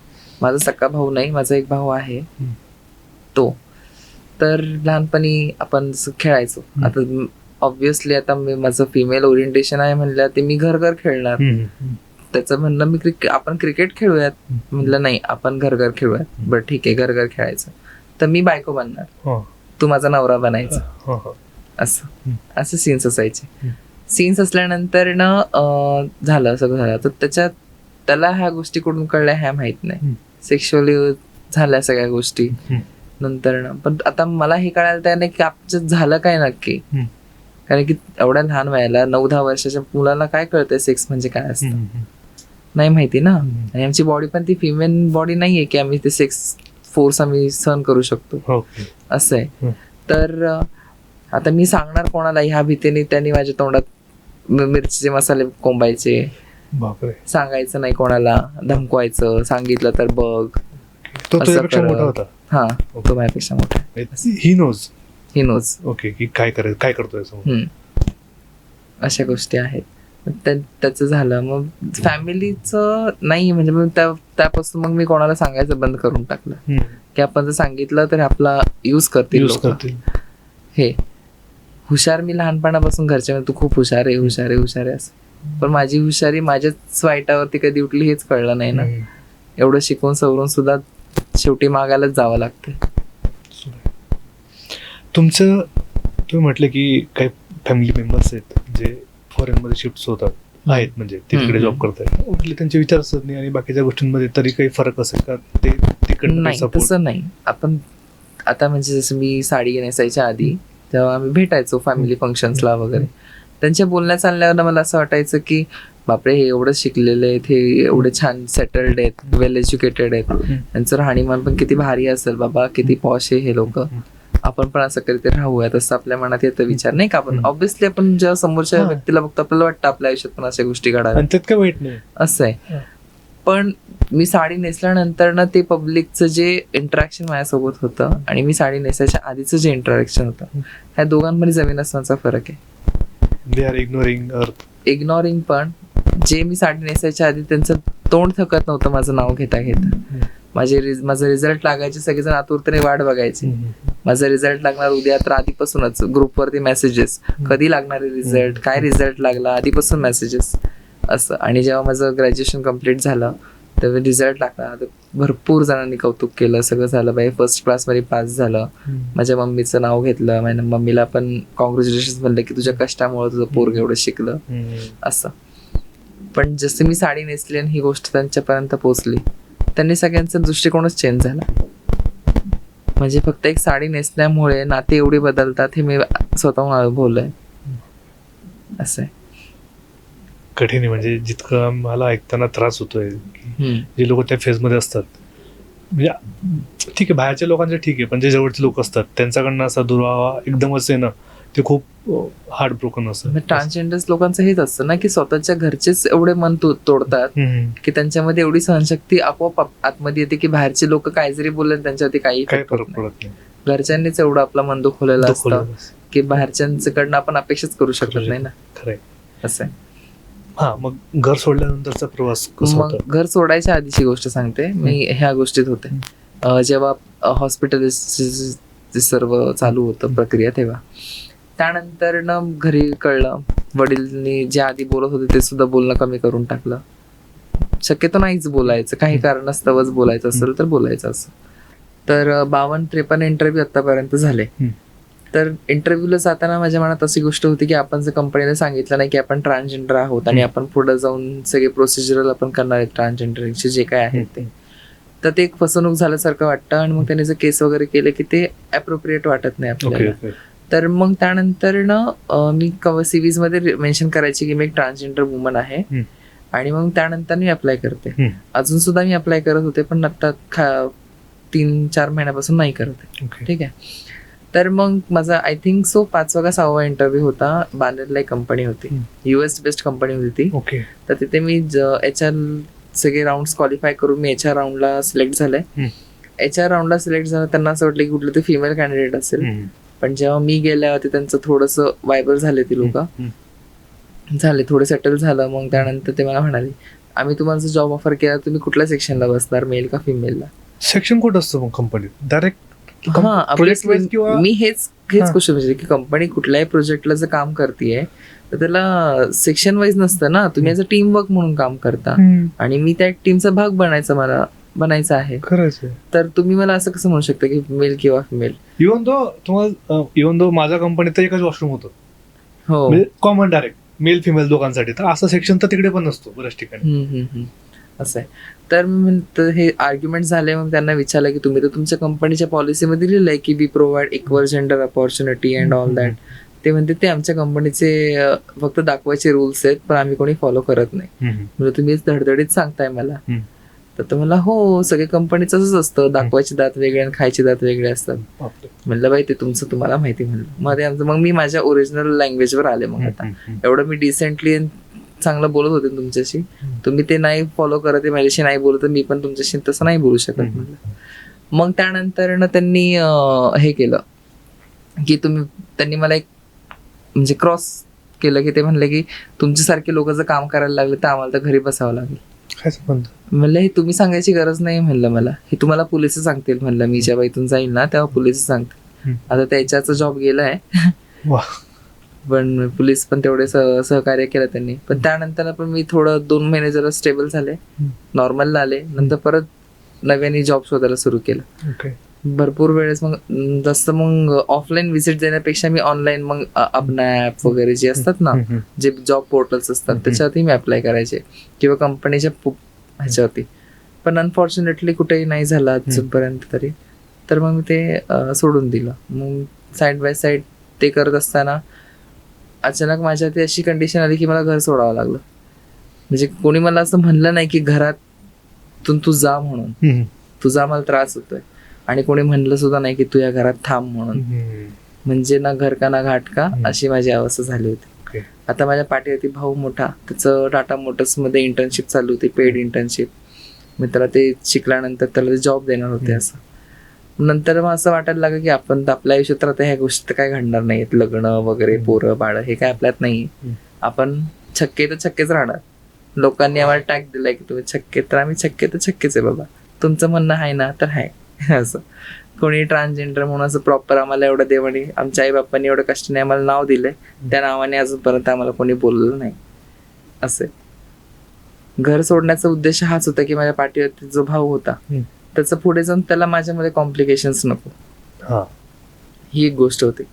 माझा सख्खा भाऊ नाही, माझा एक भाऊ आहे तो. तर लहानपणी आपण खेळायचो. आता ऑब्व्हियसली आता माझं फिमेल ओरिएंटेशन आहे म्हणलं ते मी घर खेळणार. त्याचं म्हणणं आपण क्रिकेट खेळूयात, म्हणलं नाही आपण घर खेळूयात. बरं ठीक आहे, घर खेळायचं. तर मी बायको बनणार, तू माझा नवरा बनायचा, असं सीन्स असायचे. सीन्स असल्यानंतर ना झालं सगळं झालं. तर त्याला ह्या गोष्टी कुठून कळल्या ह्या माहित नाही. सेक्शुअली झाल्या सगळ्या गोष्टी नंतर ना. पण आता मला हे कळायला तयार नाही की आपलं झालं काय नक्की, कारण की एवढ्या लहान वयाला 9-10 वर्षाच्या मुलाला काय कळतंय सेक्स म्हणजे काय असतं, नाही माहिती ना. आणि आमची बॉडी पण ती फिमेल बॉडी नाहीये की आम्ही ते सेक्स फोर्स आम्ही सहन करू शकतो, असं आहे. तर आता मी सांगणार कोणाला ह्या भीतीने, त्यांनी माझ्या तोंडात मिरचीचे मसाले कोंबायचे, सांगायचं नाही कोणाला, धमकवायचं, सांगितलं तर बघ. तो मोठा होता. हा, तो माझ्यापेक्षा मोठा. ही नोज ओके की काय करतोय, अशा गोष्टी आहेत. त्याचं झालं. मग फॅमिलीचं नाही, म्हणजे मग त्यापासून मग मी कोणाला सांगायचं बंद करून टाकलं की आपण जर सांगितलं तर आपला यूज करतील. हे हुशार मी लहानपणापासून घरच्या तू खूप हुशार आहे असं. पण माझी हुशारी माझ्याच वाईटावरती कधी उठली हेच कळलं नाही ना. एवढं शिकून सवरून सुद्धा शेवटी मागायलाच जावं लागतं. तुम्ही म्हटलं की काही फॅमिली मेंबर्स आहेत जे फॉरेन मध्ये शिफ्ट होतात आहेत, म्हणजे तिकडे जॉब करतात, त्यांचे विचार असत नाही आणि बाकीच्या गोष्टींमध्ये तरी काही फरक असेल का? ते नाही, तसं नाही. आपण आता म्हणजे जसं मी साडी नेसायच्या आधी तेव्हा आम्ही भेटायचो फॅमिली फंक्शन्सला वगैरे. त्यांच्या बोलण्या चालण्यावर मला असं वाटायचं की बापरे, हे एवढं शिकलेले आहेत, हे एवढे छान सेटल्ड आहेत, वेल एज्युकेटेड आहेत, त्यांचं राहणीमान पण किती भारी असेल बाबा, किती पॉश आहे हे लोक, आपण पण असं कधीतरी राहूयात असं आपल्या मनात येतं विचार, नाही का. आपण ऑब्व्हियसली आपण जेव्हा समोरच्या व्यक्तीला बघतो आपल्याला वाटतं आपल्या आयुष्यात पण अशा गोष्टी घडाव्यात, त्यात काय वाईट नाही असं आहे. पण मी साडी नेसल्यानंतर ना ते पब्लिकचं जे इंटरॅक्शन माझ्यासोबत होतं आणि मी साडी नेसायच्या आधीचं जे इंटरॅक्शन होतं, ह्या दोघांमध्ये जमीन असण्याचा फरक आहे. दे आर इग्नोरिंग पण जे मी साडी नेसायच्या आधी त्यांचा तोंड थकत नव्हतं माझं नाव घेता घेता. माझं रिझल्ट लागायचे, सगळेजण आतुरतेने वाट बघायचे. माझा रिझल्ट लागणार उद्या, तर आधीपासूनच ग्रुपवरती मेसेजेस, कधी लागणार आहे रिझल्ट, काय रिझल्ट लागला, आधीपासून मेसेजेस असं. आणि जेव्हा माझं ग्रॅज्युएशन कम्प्लीट झालं तेव्हा रिझल्ट लागला, तर भरपूर जणांनी कौतुक केलं, सगळं झालं. बाई फर्स्ट क्लासमध्ये पास झालं. माझ्या मम्मीचं नाव घेतलं, माझ्या मम्मीला पण कॉंग्रॅच्युलेशन म्हणलं की तुझ्या कष्टामुळे तुझं पोरग एवढं शिकलं असं. पण जसं मी साडी नेसली आणि ही गोष्ट त्यांच्यापर्यंत पोहोचली, त्यांनी सगळ्यांचा दृष्टिकोनच चेंज झाला. म्हणजे फक्त एक साडी नेसल्यामुळे नाते एवढे बदलतात हे मी स्वतःहून अनुभवलंय. असं आहे. कठीण आहे. म्हणजे जितकं मला ऐकताना त्रास होतोय की जे लोक त्या फेजमध्ये असतात, म्हणजे ठीक आहे बाहेरच्या लोकांचं ठीक आहे, पण जे जवळचे लोक असतात त्यांच्याकडनं असा दुरावा एकदमच आहे ना, ते खूप हार्ट ब्रोकन असतं. ट्रान्सजेंडर्स लोकांचं हेच असतं ना की स्वतःच्या घरचेच एवढे मन तोडतात की त्यांच्यामध्ये एवढी सहनशक्ती आपोआप आतमध्ये येते की बाहेरचे लोक काय जरी बोलले त्यांच्यावरती काही काय फरक पडत नाही. घरच्यांनीच एवढं आपलं मन दुखवलेलं असतं की बाहेरच्यांकडनं आपण अपेक्षाच करू शकत नाही ना. खरंय. असं आहे. हा, मग घर सोडल्यानंतरचा प्रवास कसा मग होता? घर सोडायच्या आधीची गोष्ट सांगते मी. ह्या गोष्टीत होते जेव्हा हॉस्पिटल सर्व चालू होतं प्रक्रिया, तेव्हा त्यानंतर ना घरी कळलं, वडीलनी जे आधी बोलत होते ते सुद्धा बोलणं कमी करून टाकलं. शक्यतो नाहीच बोलायचं, काही कारणास्तवच बोलायचं असेल तर बोलायचं असं. तर 52-53 इंटरव्ह्यू आतापर्यंत झाले. तर इंटरव्ह्यूला जाताना माझ्या मनात अशी गोष्ट होती की आपण जर कंपनीला सांगितलं नाही की आपण ट्रान्सजेंडर आहोत आणि आपण पुढे जाऊन सगळे प्रोसिजरल आपण करणार आहेत ट्रान्सजेंडरचे जे काय आहेत ते, तर ते एक फसवणूक झाल्यासारखं वाटतं. आणि मग त्यांनी जर केस वगैरे केले की ते अप्रोप्रिएट वाटत नाही आपल्याला. तर मग त्यानंतर ना मी सीव्हीज मध्ये मेन्शन करायची की मी एक ट्रान्सजेंडर वुमन आहे. आणि मग त्यानंतर मी अप्लाय करते. अजून सुद्धा मी अप्लाय करत होते, पण आता 3-4 महिन्यापासून नाही करते. ठीक आहे. तर मग माझा आय थिंक 5वा का 6वा इंटरव्ह्यू होता. बांद्राला एक कंपनी होती, US बेस्ड कंपनी होती ती. तर तिथे मी HR सगळे राऊंड क्वालिफाय करून मी HR राऊंडला सिलेक्ट झालंय. HR राऊंडला सिलेक्ट झालं, त्यांना असं वाटलं की कुठलं ते फिमेल कॅन्डिडेट असेल. पण जेव्हा मी गेल्यावरती त्यांचं थोडंसं वायबर झाले, ती लोक झाले थोडे सेटल झालं. मग त्यानंतर ते मला म्हणाले, आम्ही तुम्हाला जर जॉब ऑफर केला तुम्ही कुठल्या सेक्शनला बसणार, मेल का फिमेलला? सेक्शन कोड असतं मग कंपनीत डायरेक्ट? मी हेच क्वेश्चन विचारले की कंपनी कुठल्याही प्रोजेक्टला जर काम करतेय तर त्याला सेक्शन वाईज नसतं ना, तुम्ही ॲज अ टीम वर्क म्हणून काम करता. आणि मी त्या टीमचा भाग बनायचा आहे. तर तुम्ही मला असं कसं म्हणू शकता की मेल किंवा फिमेल? इव्हन दो माझ्या कंपनीत एकच वॉशरूम होतं, हो, कॉमन डायरेक्ट मेल फिमेल दोघांसाठी. तर असं सेक्शन तर तिकडे पण नसतो बऱ्याच ठिकाणी. असं आहे. तर हे आर्ग्युमेंट झाले. मग त्यांना विचारलं की तुम्ही तर तुमच्या कंपनीच्या पॉलिसीमध्ये लिहिलंय की we provide equal gender opportunity and all that. ते म्हणते ते आमच्या कंपनीचे फक्त दाखवायचे रूल्स आहेत, पण आम्ही कोणी फॉलो करत नाही. म्हणजे तुम्ही धडधडीत सांगताय मला. तर मला हो, सगळ्या कंपनीचं असंच असतं, दाखवायचे दात वेगळे आणि खायचे दात वेगळे असतात. म्हणलं बाई ते तुमचं तुम्हाला माहिती. म्हणलं मग मी माझ्या ओरिजिनल लँग्वेजवर आले. मग आता एवढं मी डिसेंटली चांगलं बोलत होते तुमच्याशी, तुम्ही ते नाही फॉलो करत, माझ्याशी नाही बोलत, मी पण तुमच्याशी तसं नाही बोलू शकत म्हटलं. मग त्यानंतर ना त्यांनी हे केलं की त्यांनी मला एक म्हणजे क्रॉस केलं की ते म्हणले की तुमच्यासारखे लोक जर काम करायला लागले तर आम्हाला तर घरी बसावं लागेल. म्हणलं हे तुम्ही सांगायची गरज नाही. म्हणलं मला हे तुम्हाला पोलिस सांगतील. म्हणलं मी जेव्हा इथून जाईल ना तेव्हा पोलिस सांगतील. आता त्याच्याचा जॉब गेलाय, पण पोलीस पण तेवढे सहकार्य केलं त्यांनी. पण त्यानंतर पण मी थोडं 2 महिने जरा स्टेबल झाले, नॉर्मलला आले. नंतर परत नव्याने जॉब शोधायला सुरू केलं. भरपूर वेळेस मग जसं मग ऑफलाईन व्हिजिट देण्यापेक्षा मी ऑनलाईन मग अपना ऍप वगैरे जे असतात ना, जे जॉब पोर्टल्स असतात त्याच्यावरती मी अप्लाय करायचे किंवा कंपनीच्या ह्याच्यावरती. पण अनफॉर्च्युनेटली कुठेही नाही झालं अजूनपर्यंत तरी. तर मग मी ते सोडून दिलं. मग साईड बाय साईड ते करत असताना अचानक माझ्या अशी कंडिशन आली की मला घर सोडावं लागलं. म्हणजे कोणी मला असं म्हणलं नाही की घरातून तू जा म्हणून, तुझा मला त्रास होतोय. आणि कोणी म्हणलं सुद्धा नाही की तू या घरात थांब म्हणून. म्हणजे ना घर का ना घाट का अशी माझी अवस्था झाली होती. आता माझ्या पाठीवरती भाऊ मोठा, त्याचं टाटा मोटर्स मध्ये इंटर्नशिप चालू होती, पेड इंटर्नशिप. मग त्याला ते शिकल्यानंतर त्याला ते जॉब देणार होते. असं नंतर मग असं वाटायला लागलं की आपण आपल्या आयुष्यात तर आता ह्या गोष्टी काय घडणार नाहीत, लग्न वगैरे पोरं बाळ हे काय आपल्यात नाही. आपण छक्के तर छक्केच राहणार. लोकांनी आम्हाला टॅग दिलाय की तुम्ही छक्के, तर आम्ही छक्के तर छक्केच आहे बाबा, तुमचं म्हणणं आहे ना तर आहे असं. कोणी ट्रान्सजेंडर म्हणून असं प्रॉपर आम्हाला एवढं देवानी, आमच्या आई बाप्पांनी एवढं कष्टाने आम्हाला नाव दिलंय, त्या नावाने अजूनपर्यंत आम्हाला कोणी बोललेलं नाही. असे घर सोडण्याचा उद्देश हाच होता की माझ्या पाठीवरती जो भाऊ होता त्याचं पुढे जाऊन त्याला माझ्यामध्ये कॉम्प्लिकेशन्स नको, हा ही एक गोष्ट होती.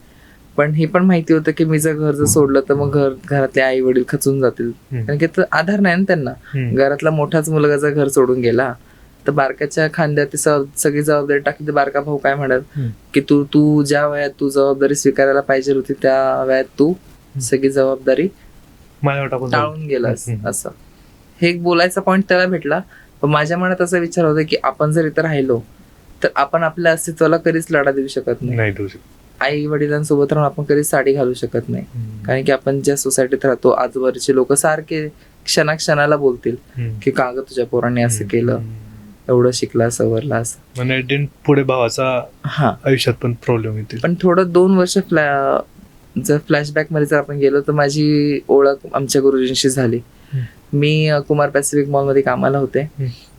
पण हे पण माहिती होतं की मी जर सोडलं तर मग घरातले आई वडील खचून जातील, कारण की तो आधार नाही ना त्यांना. घरातला मोठाच मुलगा जर घर सोडून गेला तर बारकाच्या खांद्यात सगळी जबाबदारी टाकली तर बारका भाऊ काय म्हणत की तू ज्या वयात तू जबाबदारी स्वीकारायला पाहिजे होती त्या वयात तू सगळी जबाबदारी टाळून गेलास. असं हे एक बोलायचा पॉइंट त्याला भेटला. पण माझ्या मनात असा विचार होता की आपण जर इथं राहिलो तर आपण आपल्या अस्तित्वाला कधीच लढा देऊ शकत नाही. आई वडिलांसोबत राहून आपण कधीच साडी घालू शकत नाही, कारण की आपण ज्या सोसायटीत राहतो आजूबाजूचे लोक सारखे क्षणाला बोलतील की का ग तुझ्या पोरांनी असं केलं, एवढं शिकला सवरला असं. म्हणजे पुढे भावाचा आयुष्यात पण प्रॉब्लेम येतील. पण थोडं 2 वर्ष जर फ्लॅशबॅक मध्ये जर आपण गेलो तर माझी ओळख आमच्या गुरुजींशी झाली. मी कुमार पॅसिफिक मॉल मध्ये कामाला होते,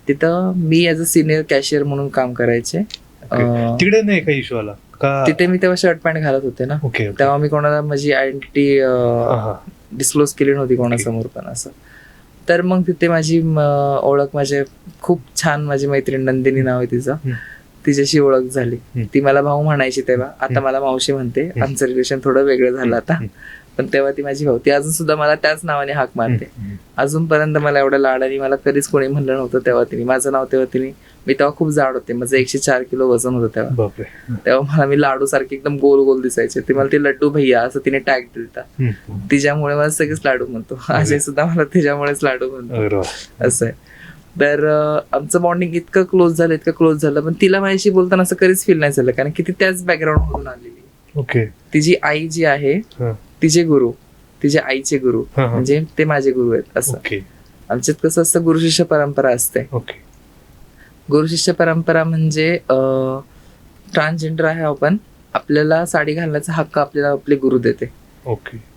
तिथं मी ऍज अ सिनियर कॅशियर म्हणून काम करायचे. तिकडे नाही काही इश्यू आला का? तिथे मी तेव्हा शर्ट पॅन्ट घालत होते ना, तेव्हा मी कोणाला माझी आयडेंटिटी डिस्क्लोज केली नव्हती कोणासमोर पण असं. तर मग तिथे माझी ओळख माझे खूप छान, माझी मैत्रीण नंदिनी नाव आहे तिचं, तिच्याशी ओळख झाली. ती मला भाऊ म्हणायची तेव्हा, आता मला मावशी म्हणते. आमचं रिलेशन थोडं वेगळं झालं आता, पण तेव्हा ती माझी भाऊ. ती अजून सुद्धा मला त्याच नावाने हाक मारते अजूनपर्यंत. मला एवढ्या लाडाने मला कधीच कोणी म्हणलं नव्हतं तेव्हा तिने माझं नाव. तेव्हा तिने, मी तेव्हा खूप जाड होते, माझं 104 किलो वजन होतं तेव्हा मला मी लाडू सारखे एकदम गोल गोल दिसायचे. ती मला ती लड्डू भैया असं तिने टॅग दिलता. तिच्यामुळे मला सगळेच लाडू म्हणतो, अजय सुद्धा मला तिच्यामुळेच लाडू म्हणतो असं आहे. तर आमचं बॉन्डिंग इतकं क्लोज झालं, पण तिला माझ्याशी बोलताना असं कधीच फील नाही झालं, कारण की ती त्याच बॅकग्राऊंड मधून आलेली. तिची आई जी आहे तिचे गुरु, तिच्या आईचे गुरु म्हणजे ते माझे गुरु आहेत असं. आमच्यात कसं असतं, गुरु शिष्य परंपरा असते. गुरु शिष्य परंपरा म्हणजे ट्रान्सजेंडर आहे आपण, आपल्याला साडी घालण्याचा हक्क आपल्याला आपले गुरु देते.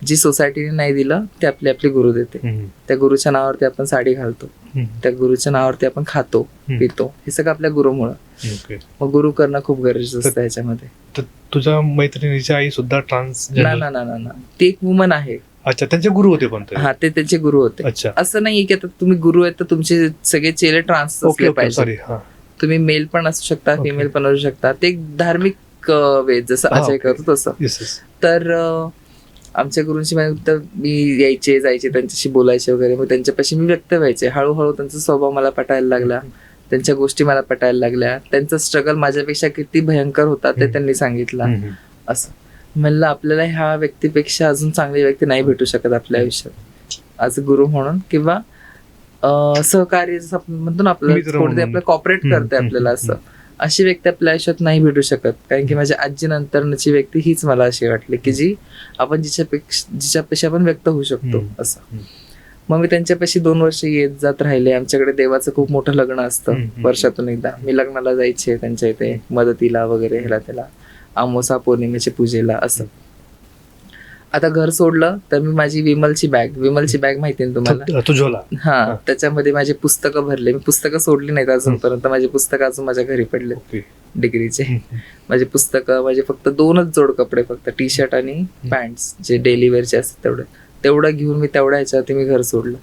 जी सोसायटीने नाही दिलं ते आपले गुरु देते. त्या गुरुच्या नावावरती आपण साडी घालतो, त्या गुरुच्या नावावरती आपण खातो पितो, हे सगळं आपल्या गुरुमुळे. मग गुरु करणं खूप गरजेचं असतं याच्यामध्ये. तुझ्या मैत्रिणीची आई सुद्धा ट्रान्स? ना, ती एक वुमन आहे. अच्छा, त्यांचे गुरु होते पण ते? हा, ते त्यांचे गुरु होते. असं नाहीये की आता तुम्ही गुरु आहेत तर तुमचे सगळे चेले ट्रान्स असले पाहिजे. तुम्ही मेल पण असू शकता, फिमेल पण असू शकता. ते एक धार्मिक वे, जसं अजय करतो तसं. तर आमच्या गुरुंशी मी यायचे जायचे, त्यांच्याशी बोलायचे वगैरे. मग त्यांच्यापाशी मी व्यक्त व्हायचे. हळूहळू त्यांचा स्वभाव मला पटायला लागला, त्यांच्या गोष्टी मला पटायला लागल्या. त्यांचा स्ट्रगल माझ्यापेक्षा किती भयंकर होता ते त्यांनी सांगितलं. असं म्हणलं आपल्याला ह्या व्यक्तीपेक्षा अजून चांगली व्यक्ती नाही भेटू शकत आपल्या आयुष्यात आज गुरु म्हणून, किंवा सहकार्य जसं आपण म्हणतो ना, आपलं कॉपरेट करते आपल्याला, असं अशी व्यक्ती आपल्या आयुष्यात नाही भेटू शकत. कारण की माझ्या आजी नंतरची व्यक्ती हीच मला अशी वाटली की जी आपण जिच्यापेक्षा आपण व्यक्त होऊ शकतो असं. मग मी त्यांच्यापाशी 2 वर्ष येत जात राहिले. आमच्याकडे देवाचं खूप मोठं लग्न असतं वर्षातून एकदा. मी लग्नाला जायचे त्यांच्या इथे मदतीला वगैरे, ह्याला त्याला, अमावस्या पौर्णिमेच्या पूजेला असं. आता घर सोडलं तर मी माझी विमलची बॅग माहिती आहे तुम्हाला? हा, त्याच्यामध्ये माझी पुस्तकं भरले. मी पुस्तकं सोडली नाहीत अजूनपर्यंत. माझी पुस्तकं अजून माझ्या घरी पडले डिग्रीचे. माझी पुस्तकं, माझे फक्त 2च जोड कपडे, फक्त टी शर्ट आणि पॅन्ट्स जे डेली वेअरचे असतात तेवढं घेऊन मी तेवढ्या ह्याच्यावरती मी घर सोडलं.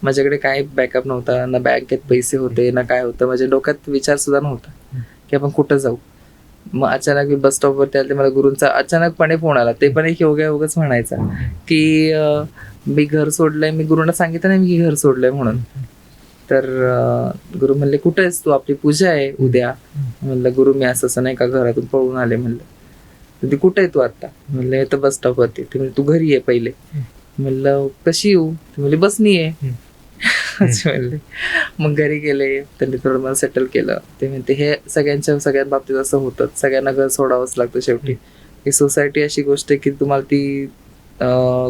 माझ्याकडे काही बॅकअप नव्हता, ना बँकेत पैसे होते ना काय होतं. माझ्या डोक्यात विचार सुद्धा नव्हता की आपण कुठं जाऊ. मग अचानक मी बस स्टॉपवरती आले, मला गुरूंचा अचानकपणे फोन आला. ते पण एक योगायोगच म्हणायचा की मी घर सोडलंय. मी गुरूंना सांगितलं नाही मी घर सोडलंय म्हणून. तर गुरु म्हणले कुठे आहेस तू, आपली पूजा आहे उद्या. म्हणलं गुरु मी असं नाही का घरातून पळून आले. म्हणलं ती कुठे आहे तू आता? म्हणलं येतं बस स्टॉपवरती. ते म्हणजे तू घरी ये पहिले. म्हणलं कशी येऊ? ते म्हणले बसनी आहे. असे म्हणले. मग घरी गेले, त्यांनी थोडं मला सेटल केलं. ते म्हणते हे सगळ्या बाबतीत असं होतं, सगळ्यांना घर सोडावंच लागतं शेवटी. ही सोसायटी अशी गोष्ट आहे की तुम्हाला ती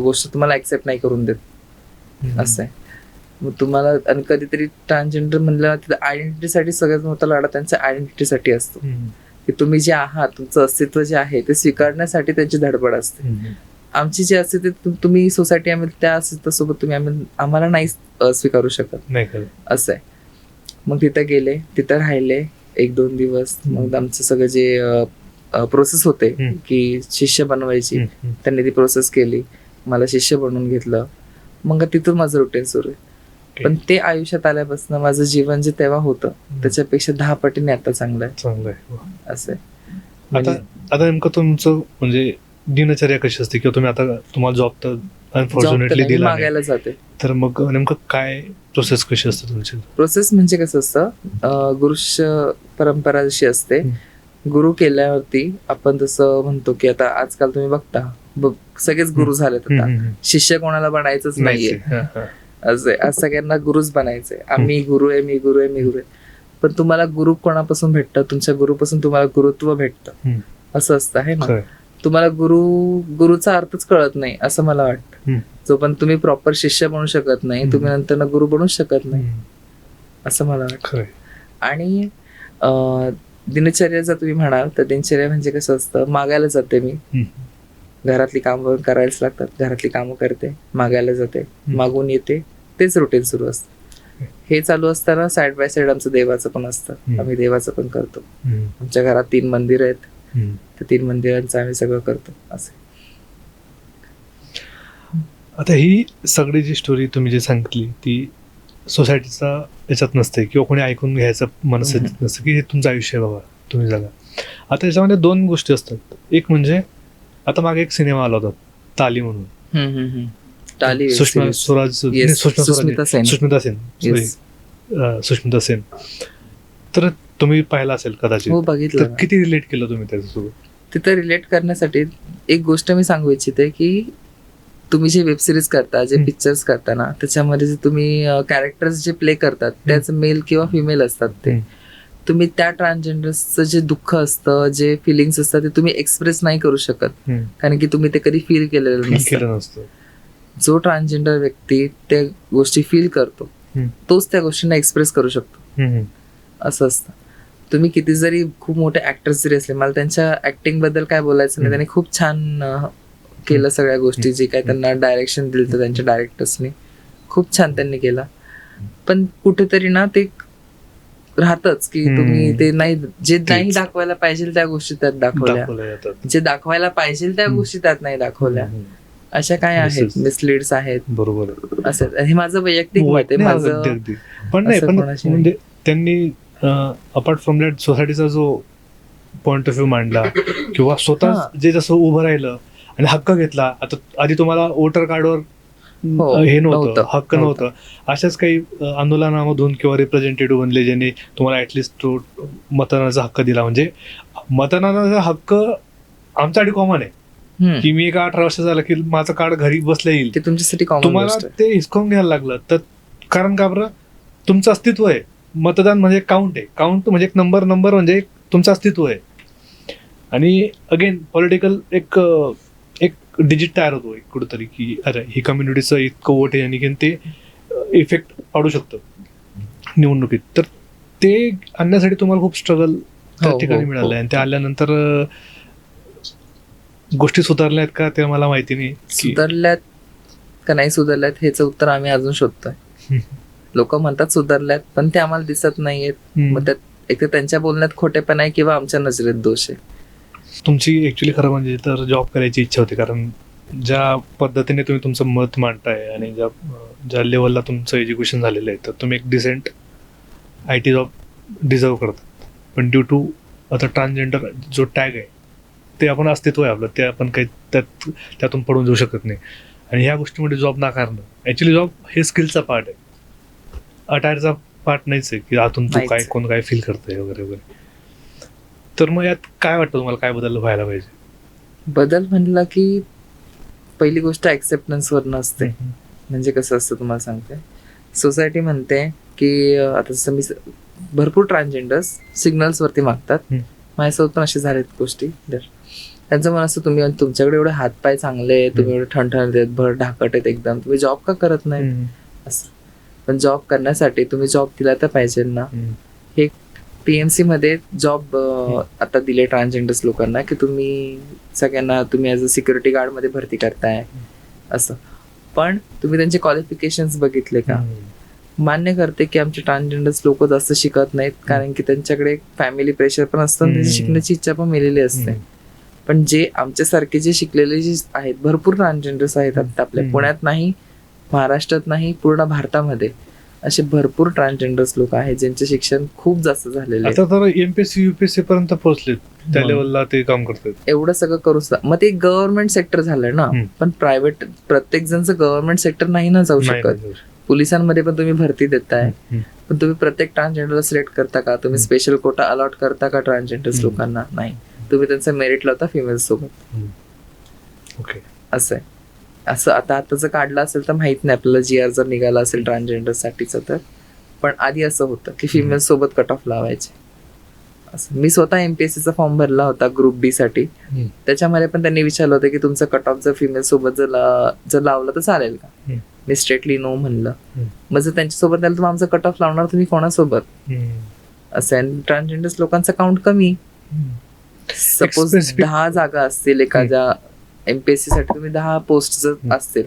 गोष्ट तुम्हाला ऍक्सेप्ट नाही करून देत असं आहे. मग तुम्हाला, आणि कधीतरी ट्रान्सजेंडर म्हणलं तिथं आयडेंटिटीसाठी सगळ्यात मोठा लढा त्यांच्या आयडेंटिटीसाठी असतो की तुम्ही जे आहात, तुमचं अस्तित्व जे आहे ते स्वीकारण्यासाठी त्यांची धडपड असते. आमची जी असते ते तुम्ही सोसायटी आम्ही त्या सोबत तुम्ही आम्हाला नाही स्वीकारू शकत नाही का? असं आहे. मग तिथं गेले, तिथं राहिले 1-2 दिवस. मग आमचं सगळं जे प्रोसेस होते की शिष्य बनवायची, त्यांनी ती प्रोसेस केली, मला शिष्य बनवून घेतलं. मग तिथून माझं रुटीन सुरू आहे. पण ते आयुष्यात आल्यापासून माझं जीवन जे तेव्हा होतं त्याच्यापेक्षा 10 पटीने आता चांगलं आहे. चांगलं आहे. असं आहे. आता म्हणजे आता नेमकं तुमचं म्हणजे दिनचर्या कशी असते, किंवा तुम्ही आता तुम्हाला जॉब तर job तर अनफॉर्च्युनेटली नाही, मी दिला नाही, मागायला जाते. तर मग नेमकं काय प्रोसेस कशी असते तुमची? प्रोसेस म्हणजे कसं असतं, गुरुशिष्य परंपरा जशी असते, गुरु केल्यावरती आपण तसं म्हणतो की आता आजकाल तुम्ही बघता सगळेच गुरु झालेत आता. शिष्य कोणाला बनायचंच नाहीये. असं आज सगळ्यांना गुरुच बनायचंय. आम्ही गुरु आहे, मी गुरु आहे, मी गुरु आहे. पण तुम्हाला गुरु कोणापासून भेटतं? तुमच्या गुरुपासून तुम्हाला गुरुत्व भेटतं. असं असतं आहे ना. तुम्हाला गुरुचा अर्थच कळत नाही असं मला वाटतं. जोपर्यंत तुम्ही प्रॉपर शिष्य बनू शकत नाही, तुम्ही नंतर गुरु बनू शकत नाही असं मला वाटतं. आणि दिनचर्या जर तुम्ही म्हणाल तर दिनचर्या म्हणजे कसं असतं, मागायला जाते मी, घरातली कामं करायलाच लागतात, घरातली कामं करते, मागायला जाते, मागून येते, तेच रुटीन सुरू असतं. हे चालू असताना साइड बाय साइड आमचं देवाचं पण असतं, आम्ही देवाचं पण करतो. आमच्या घरात 3 मंदिर आहेत, त्या 3 मंदिरांचं आम्ही सगळं करतो. असं आता ही सगळी जी स्टोरी तुम्ही जी सांगितली ती सोसायटीचा याच्यात नसते, किंवा कोणी ऐकून घ्यायचं मनस्थितीत नसतं की हे तुमचं आयुष्य आहे बाबा, तुम्ही जगा. आता याच्यामध्ये 2 गोष्टी असतात. एक म्हणजे आता मागे एक सिनेमा आला होता ताली म्हणून, टाली सुषमा स्वराज, सुष्मिता सेन. तर तुम्ही पाहिला असेल कदाचित. हो, बघितलं. तर किती रिलेट केलं तुम्ही त्याच्यासोबत? तिथं रिलेट करण्यासाठी एक गोष्ट मी सांगू इच्छिते की तुम्ही जे वेब सिरीज करता, जे पिक्चर्स करता ना, त्याच्यामध्ये जे तुम्ही कॅरेक्टर्स जे प्ले करतात त्याच मेल किंवा फिमेल असतात. ते तुम्ही त्या ट्रान्सजेंडर्सचं जे दुःख असतं, जे फिलिंग्स असतात, ते तुम्ही एक्सप्रेस नाही करू शकत, कारण की तुम्ही ते कधी फील केलेलं नसतं. जो ट्रान्सजेंडर व्यक्ती त्या गोष्टी फील करतो तोच त्या गोष्टींना एक्सप्रेस करू शकतो. असं असतं. तुम्ही किती जरी खूप मोठे ऍक्टर्स जरी असले, मला त्यांच्या ऍक्टिंग बद्दल काय बोलायचं नाही, त्यांनी खूप छान केलं सगळ्या गोष्टी. जे काय त्यांना डायरेक्शन दिलं त्यांच्या डायरेक्टर्सनी, खूप छान त्यांनी केला. पण कुठेतरी ना ते राहतच की तुम्ही ते नाही, जे नाही दाखवायला पाहिजे त्या गोष्टी त्यात दाखवल्या, जे दाखवायला पाहिजे त्या गोष्टी त्यात नाही दाखवल्या. अशा काय आहेत, मिसलीड्स आहेत. बरोबर. असं हे माझं वैयक्तिक मत आहे. माझं पण नाही, पण म्हणजे त्यांनी अपार्ट फ्रॉम दॅट सोसायटीचा जो पॉइंट ऑफ व्ह्यू मांडला, किंवा स्वतः जे जसं उभं राहिलं आणि हक्क घेतला. आता आधी तुम्हाला वोटर कार्डवर हे नव्हतं, हक्क नव्हतं. अशाच काही आंदोलनामधून किंवा रिप्रेझेंटेटिव्ह बनले ज्यांनी तुम्हाला ऍटलिस्ट तो मतदानाचा हक्क दिला. म्हणजे मतदानाचा हक्क आमच्यासाठी कॉमन आहे की मी 18 वर्ष झालं की माझं कार्ड घरी बसलं येईल, ते तुमच्यासाठी कॉमन. तुम्हाला ते हिसकावून घ्यायला लागलं तर कारण का बरं? तुमचं अस्तित्व आहे. मतदान म्हणजे काउंट आहे, काउंट म्हणजे एक नंबर म्हणजे तुमचं अस्तित्व आहे. आणि अगेन पॉलिटिकल एक डिजिट तयार होतो एक कुठेतरी की अरे ही कम्युनिटीचं इतकं वोट आहे आणि ते इफेक्ट पाडू शकतं निवडणुकीत. तर ते आणण्यासाठी तुम्हाला खूप स्ट्रगल त्या ठिकाणी मिळालं. आणि ते आल्यानंतर गोष्टी सुधारल्यात का ते मला माहिती नाही. सुधारल्यात का नाही सुधारल्यात ह्याचं उत्तर आम्ही अजून शोधतोय. लोक म्हणतात सुधारल्यात, पण ते आम्हाला दिसत नाहीयेत. मग त्यात एक तर त्यांच्या बोलण्यात खोटेपणा आहे किंवा आमच्या नजरेत दोष आहे. तुमची ऍक्च्युली खरं म्हणजे तर जॉब करायची इच्छा होती, कारण ज्या पद्धतीने तुम्ही तुमचं मत मांडताय आणि ज्या लेवलला तुमचं एज्युकेशन झालेलं आहे, तर तुम्ही एक डिसेंट IT जॉब डिझर्व करतात. पण ड्यू टू आता ट्रान्सजेंडर जो टॅग आहे ते आपण अस्तित्व आहे आपलं, ते आपण काही त्यातून पडून जाऊ शकत नाही. आणि ह्या गोष्टीमध्ये जॉब नाकारणं, ऍक्च्युली जॉब हे स्किलचा पार्ट आहे, अटायरचा पार्ट नाहीच आहे की आतून तू काय कोण काय फील करतंय वगैरे वगैरे. तर मग यात काय वाटतं तुम्हाला, काय बदल व्हायला पाहिजे? बदल म्हणला की पहिली गोष्ट ऍक्सेप्टन्सवर नसते. म्हणजे कसं असतं तुम्हाला सांगते, सोसायटी म्हणते की आता जसं मी भरपूर ट्रान्सजेंडर्स सिग्नल्स वरती मागतात. माझ्यासोबत पण असे झालेत गोष्टी. त्यांचं मन असतं तुम्ही तुमच्याकडे एवढे हातपाय चांगले, तुम्ही एवढे ठणठणीत आहेत, भर ढाकट आहेत एकदम, तुम्ही जॉब का करत नाही असं. पण जॉब करण्यासाठी तुम्ही जॉब दिला तर पाहिजे ना. हे PMC मध्ये जॉब आता दिले ट्रान्सजेंडर्स लोकांना की तुम्ही सगळ्यांना तुम्ही ॲज अ सिक्युरिटी गार्ड मध्ये भरती करताय असं. पण तुम्ही त्यांचे क्वालिफिकेशन्स बघितले का? मान्य करते की आमचे ट्रान्सजेंडर्स लोक जास्त शिकत नाहीत कारण की त्यांच्याकडे फॅमिली प्रेशर पण असतं आणि त्यांची शिकण्याची इच्छा पण मेलेली असते. पण जे आमच्यासारखे जे शिकलेले जे आहेत भरपूर ट्रान्सजेंडर्स आहेत आता आपल्या पुण्यात नाही, महाराष्ट्रात नाही, पूर्ण भारतामध्ये असे भरपूर ट्रान्सजेंडर्स लोक आहेत ज्यांचे शिक्षण खूप जास्त झालेले आहे. आता तर MPSC UPSC पर्यंत पोहोचलेत, त्या लेवलला ते काम करतात. एवढं सगळं करू सुद्धा मग ते गव्हर्नमेंट सेक्टर झालं ना. पण प्रायव्हेट प्रत्येक जणचं गव्हर्नमेंट सेक्टर नाही ना जाऊ शकत. पोलिसांमध्ये पण तुम्ही भरती देताय, पण तुम्ही प्रत्येक ट्रान्सजेंडरला सिलेक्ट करता का? तुम्ही स्पेशल कोटा अलॉट करता का ट्रान्सजेंडर्स लोकांना? नाही. तुम्ही त्यांचं मेरिट लावता फिमेल्स सोबत. ओके, असं आहे. असं आता जर काढलं असेल तर माहित नाही आपल्याला GR जर निघाला असेल ट्रान्सजेंडर साठीचं तर. पण आधी असं होतं की फिमेल्स सोबत कट ऑफ लावायचे. असं मी स्वतः MPSC चा फॉर्म भरला होता ग्रुप B साठी. त्याच्यामध्ये पण त्यांनी विचारलं होतं की तुमचं कट ऑफ जर फिमेल सोबत जर लावलं तर चालेल का? मी स्ट्रेटली नो म्हणलं. मग जर त्यांच्यासोबत झालं तर आमचं कट ऑफ लावणार तुम्ही कोणासोबत? असं आहे. ट्रान्सजेंडर्स लोकांचा काउंट कमी. सपोज 10 जागा असतील एखाद्या MPSC साठी, तुम्ही 10 पोस्ट जर असतील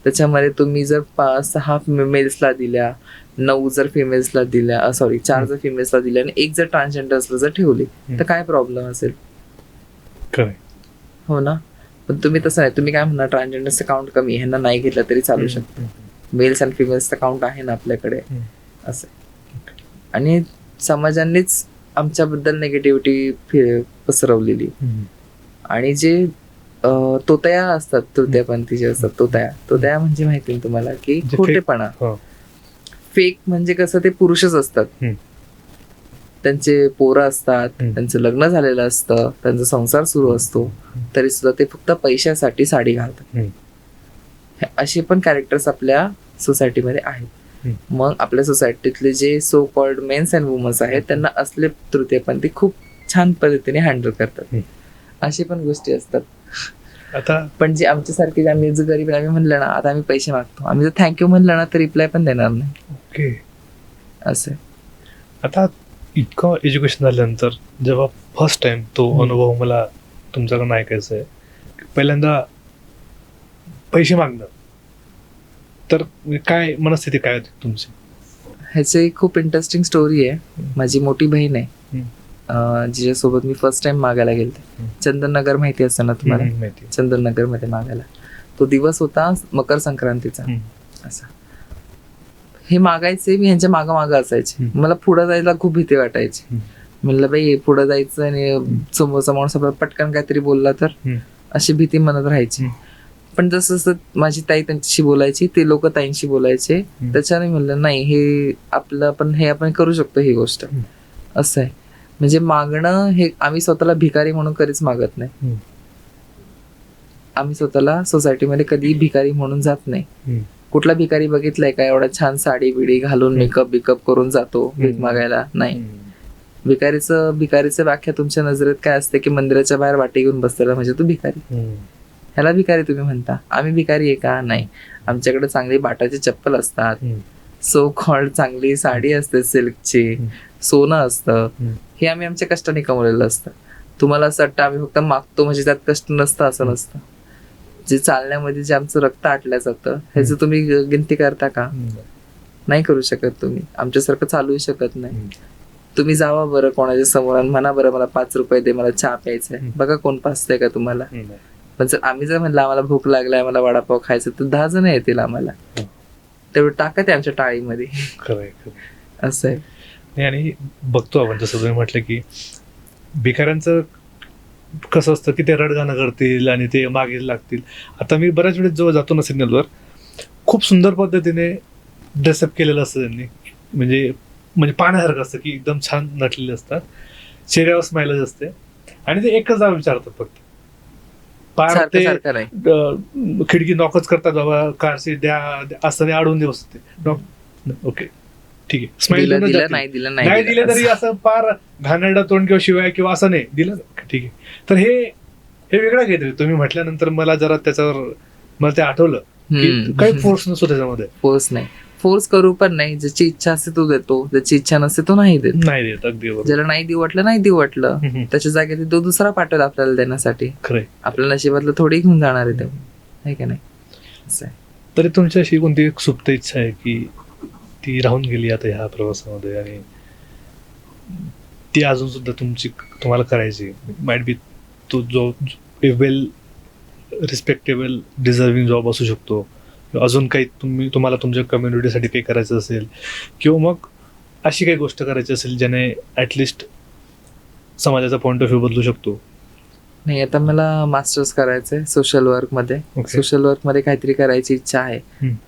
त्याच्यामध्ये तुम्ही जर 6 मेल्सला दिल्या, 9 जर फिमेल्सला दिल्या, 4 जर फिमेल्सला दिल्या आणि 1 जर ट्रान्सजेंडर्सला जर ठेवली तर काय प्रॉब्लेम असेल? हो ना. पण तुम्ही तसं नाही. तुम्ही काय म्हणणार ट्रान्सजेंडर्सचं काउंट कमी, ह्यांना नाही घेतलं तरी चालू शकतं. मेल्स आणि फिमेल्सचं काउंट आहे ना आपल्याकडे. असं. आणि समाजानेच आमच्याबद्दल नेगेटिव्हिटी पसरवलेली. आणि जे तोतया असतात, तृतीयपंथी जे असतात, तोतया म्हणजे माहिती आहे तुम्हाला की खोटेपणा. फेक म्हणजे कसं, ते पुरुषच असतात, त्यांचे पोरं असतात, त्यांचं लग्न झालेलं असतं, त्यांचा संसार सुरू असतो, तरी सुद्धा ते फक्त पैशासाठी साडी घालतात. असे पण कॅरेक्टर्स आपल्या सोसायटीमध्ये आहेत. मग आपल्या सोसायटीतले जे so called mens and womans आहेत त्यांना असले तृतीयपंथी खूप छान पद्धतीने हँडल करतात. अशी पण गोष्टी असतात. आता पण जे आमच्यासारखे आम्ही जो गरीब आम्ही म्हणलं ना आता आम्ही पैसे मागतो, आम्ही जर थँक्यू म्हणलं ना तर रिप्लाय पण देणार नाही. ओके, असं. आता इतकं एज्युकेशन झाल्यानंतर जेव्हा फर्स्ट टाइम तो अनुभव मला तुमच्याकडून ऐकायचा आहे, पहिल्यांदा पैसे मागणं, तर काय मनस्थिती काय होती तुमची? ह्याची खूप इंटरेस्टिंग स्टोरी आहे. माझी मोठी बहीण आहे जिच्यासोबत मी फर्स्ट टाइम मागायला गेलते. चंदननगर माहिती असतं ना तुम्हाला? चंदननगर मध्ये मागायला. तो दिवस होता मकर संक्रांतीचा. असा हे मागायचे, मी ह्यांच्या मागं असायचे. मला पुढे जायला खूप भीती वाटायची. म्हणलं बाई पुढे जायचं आणि समोरचा माणूस पटकन काहीतरी बोलला तर, अशी भीती मनात राहायची. पण जसं जसं माझी ताई त्यांच्याशी बोलायची, ते लोक ताईंशी बोलायचे, त्याच्याने म्हणलं नाही हे आपलं पण हे आपण करू शकतो ही गोष्ट. असं आहे. म्हणजे मागणं हे आम्ही स्वतःला भिकारी म्हणून कधीच मागत नाही. आम्ही स्वतःला सोसायटीमध्ये कधी भिकारी म्हणून जात नाही. कुठला भिकारी बघितलाय का एवढा छान साडी बिडी घालून मेकअप बिकअप करून जातो भीक मागायला? नाही. भिकारीचं व्याख्या तुमच्या नजरेत काय असते की मंदिराच्या बाहेर वाटी घेऊन बसलेला म्हणजे तू भिकारी. ह्याला भिकारी तुम्ही म्हणता? आम्ही भिकारी आहे का? नाही. आमच्याकडे चांगली बाटाची चप्पल असतात, सो कॉल्ड चांगली साडी असते सिल्कची, सोनं असतं. हे आम्ही आमच्या कष्टाने कमवलेलं असतं. तुम्हाला असं वाटतं आम्ही फक्त मागतो म्हणजे त्यात कष्ट नसतं, असं नसतं. जे चालण्यामध्ये जे आमचं रक्त आटलं जातं ह्याचं तुम्ही गिनती करता का? नाही करू शकत तुम्ही. आमच्यासारखं चालूही शकत नाही. तुम्ही जावा बरं कोणाच्या समोर आणि म्हणा बरं मला 5 रुपये दे, मला चहा प्यायचा आहे. बघा कोण पाचतंय का तुम्हाला? पण जर आम्ही जर म्हणलं आम्हाला भूक लागलाय, मला वडापाव खायचं, तर 10 जण येतील आम्हाला. तेवढं टाकत आहे आमच्या टाळीमध्ये. असं आहे. आणि बघतो आपण जसं तुम्ही म्हटलं की भिकाऱ्यांचं कसं असतं की ते रडगाणं करतील आणि ते मागे लागतील. आता मी बऱ्याच वेळेस जेव्हा जातो ना सिग्नलवर, खूप सुंदर पद्धतीने ड्रेसअप केलेलं असतं त्यांनी, म्हणजे पाहण्यासारखं असतं की एकदम छान नटलेले असतात, चेहऱ्यावर स्माइलच असते आणि ते एकच जाब विचारतात फक्त. पार ते खिडकी नॉकच करतात, बाबा कारची द्या असं अडवून दे बसते. ओके ठीक आहे, स्माइल नाही दिले तरी असं पार घाणेरडा तोंड किंवा शिवाय किंवा असं नाही दिलं, ठीक आहे. तर हे वेगळं काहीतरी तुम्ही म्हटल्यानंतर मला जरा त्याच्यावर मला ते आठवलं की काही फोर्स नसतो त्याच्यामध्ये. फोर्स करू पण नाही. ज्याची इच्छा असते तो देतो, ज्याची इच्छा नसते तो नाही देत. नाही देत, अगदी बरोबर. ज्याला नाही देऊ वाटलं नाही देऊ वाटलं, त्याच्या जागेत तो दुसरा पाठवेल आपल्याला देण्यासाठी. खरंय. आपल्या नशिबातलं थोडी घेऊन जाणार आहे ते, आहे का नाही? असं आहे. तरी तुमची अशी कोणती एक सुप्त इच्छा आहे की ती राहून गेली आता ह्या प्रवासामध्ये आणि ती अजून सुद्धा तुम्हाला करायची? माइट बी तो जॉब वेल रिस्पेक्टेबल डिझर्विंग जॉब असू शकतो, किंवा अजून काही तुम्हाला तुमच्या कम्युनिटीसाठी काही करायचं असेल, किंवा मग अशी काही गोष्ट करायची असेल ज्याने ॲटलिस्ट समाजाचा पॉईंट ऑफ व्ह्यू बदलू शकतो. नाही, आता मला मास्टर्स करायचंय सोशल वर्क मध्ये. सोशल वर्क मध्ये काहीतरी करायची इच्छा आहे.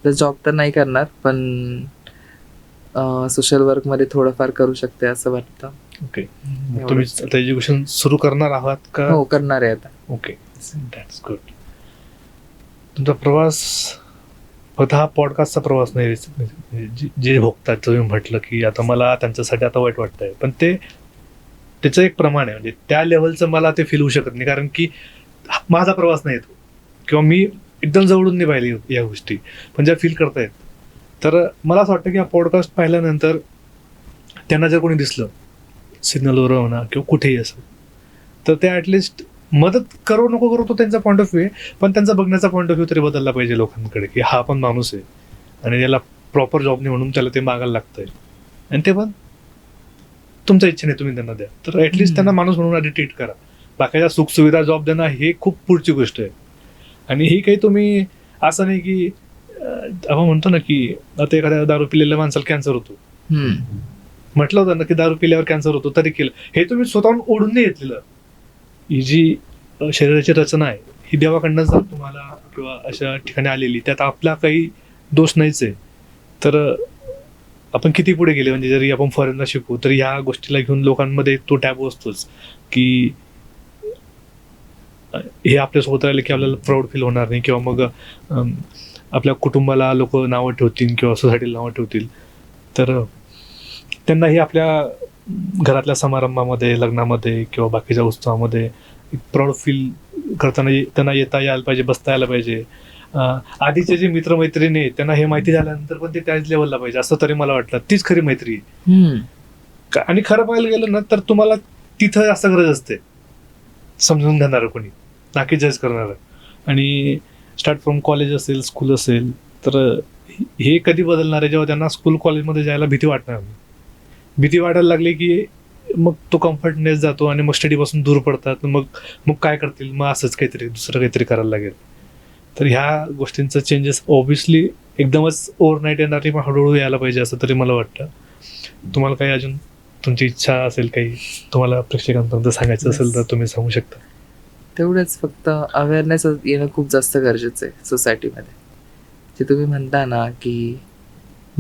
तर जॉब तर नाही करणार, पण सोशल वर्क मध्ये थोडंफार करू शकते असं वाटतं. ओके. तुम्ही आता एज्युकेशन सुरू करणार आहात का? हो, करणार आहे आता. Okay, that's good. तुमचा प्रवास फक्त हा पॉडकास्टचा प्रवास नाही. जे भोगतात, तुम्ही म्हटलं की आता मला त्यांच्यासाठी आता वाईट वाटतंय, पण त्याचं एक प्रमाण आहे. म्हणजे त्या लेवलचं मला ते फील होऊ शकत नाही, कारण की माझा प्रवास नाही तो, किंवा मी एकदम जवळून नाही पाहिली या गोष्टी, पण ज्या फील करतायत. तर मला असं वाटतं की हा पॉडकास्ट पाहिल्यानंतर त्यांना जर कोणी दिसलं सिग्नलवर म्हणा किंवा कुठेही असं, तर ते ॲटलिस्ट मदत करू नको करू तो त्यांचा पॉईंट ऑफ व्ह्यू आहे, पण त्यांचा बघण्याचा पॉईंट ऑफ व्ह्यू तरी बदलला पाहिजे लोकांकडे, की हा पण माणूस आहे आणि त्याला प्रॉपर जॉब नाही म्हणून त्याला ते मागायला लागतंय, आणि ते पण तुमच्या इच्छेने तुम्ही त्यांना द्या. तर ॲटलिस्ट त्यांना माणूस म्हणून आधी ट्रीट करा. बाकीच्या सुखसुविधा जॉब देणं हे खूप पुढची गोष्ट आहे. आणि ही काही तुम्ही असं नाही की आपण म्हणतो ना की आता एखाद्या दारू पिलेल्या माणसाला कॅन्सर होतो, म्हटलं होतं ना की दारू पिल्यावर कॅन्सर होतो, तरी केलं. हे तुम्ही स्वतःहून ओढून नाही घेतलेलं. ही जी शरीराची रचना आहे ही देवाकडनं जर तुम्हाला किंवा अशा ठिकाणी आलेली, त्यात आपला काही दोष नाहीच आहे. तर आपण किती पुढे गेले, म्हणजे जरी आपण फॉरेनला शिकू तरी ह्या गोष्टीला घेऊन लोकांमध्ये तो टॅबू असतोच की हे आपल्यासोबत राहिले की आपल्याला प्राऊड फील होणार नाही, किंवा मग आपल्या कुटुंबाला लोक नावं ठेवतील किंवा सोसायटीला नावं ठेवतील. तर त्यांना हे आपल्या घरातल्या समारंभामध्ये, लग्नामध्ये किंवा बाकीच्या उत्सवामध्ये एक प्राऊड फील करताना त्यांना येता यायला पाहिजे, बसता यायला पाहिजे. आधीचे जे मित्रमैत्रिणी आहेत त्यांना हे माहिती झाल्यानंतर पण ते त्याच लेवलला पाहिजे, असं तरी मला वाटलं. तीच खरी मैत्री आहे. आणि खरं पाहायला गेलं ना तर तुम्हाला तिथं जास्त गरज असते समजून घेणारं कोणी, ना की जज करणारं. आणि स्टार्ट फ्रॉम कॉलेज असेल, स्कूल असेल, तर हे कधी बदलणार आहे जेव्हा त्यांना स्कूल कॉलेजमध्ये जायला भीती वाटणार. भीती वाटायला लागली की मग तो कम्फर्टनेस जातो आणि मग स्टडीपासून दूर पडतात. मग काय करतील, मग असंच काहीतरी दुसरं काहीतरी करायला लागेल. तर ह्या गोष्टींचं चेंजेस ऑब्व्हियसली एकदमच ओव्हरनाईट येणार नाही, पण हळूहळू यायला पाहिजे असं तरी मला वाटतं. तुम्हाला काही अजून तुमची इच्छा असेल, काही तुम्हाला प्रेक्षकांपर्यंत सांगायचं असेल तर तुम्ही सांगू शकता. तेवढंच, फक्त अवेअरनेस येणं खूप जास्त गरजेचं आहे सोसायटीमध्ये. जे तुम्ही म्हणता ना की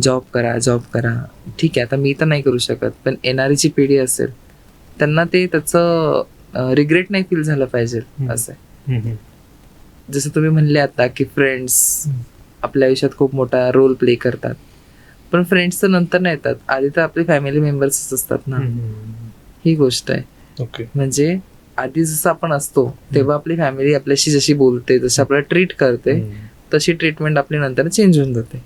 जॉब करा, ठीक आहे, आता मी तर नाही करू शकत, पण येणारीची पिढी असेल त्यांना ते त्याचं रिग्रेट नाही फील झालं पाहिजे असं आहे. जसं तुम्ही म्हणले आता की फ्रेंड्स आपल्या आयुष्यात खूप मोठा रोल प्ले करतात, पण फ्रेंड्स तर नंतर नाही येतात, आधी तर आपले फॅमिली मेंबर्सच असतात ना. ही गोष्ट आहे. ओके. म्हणजे आधी जसं आपण असतो तेव्हा आपली फॅमिली आपल्याशी जशी बोलते, जशी आपल्याला ट्रीट करते, तशी ट्रीटमेंट आपली नंतर चेंज होऊन जाते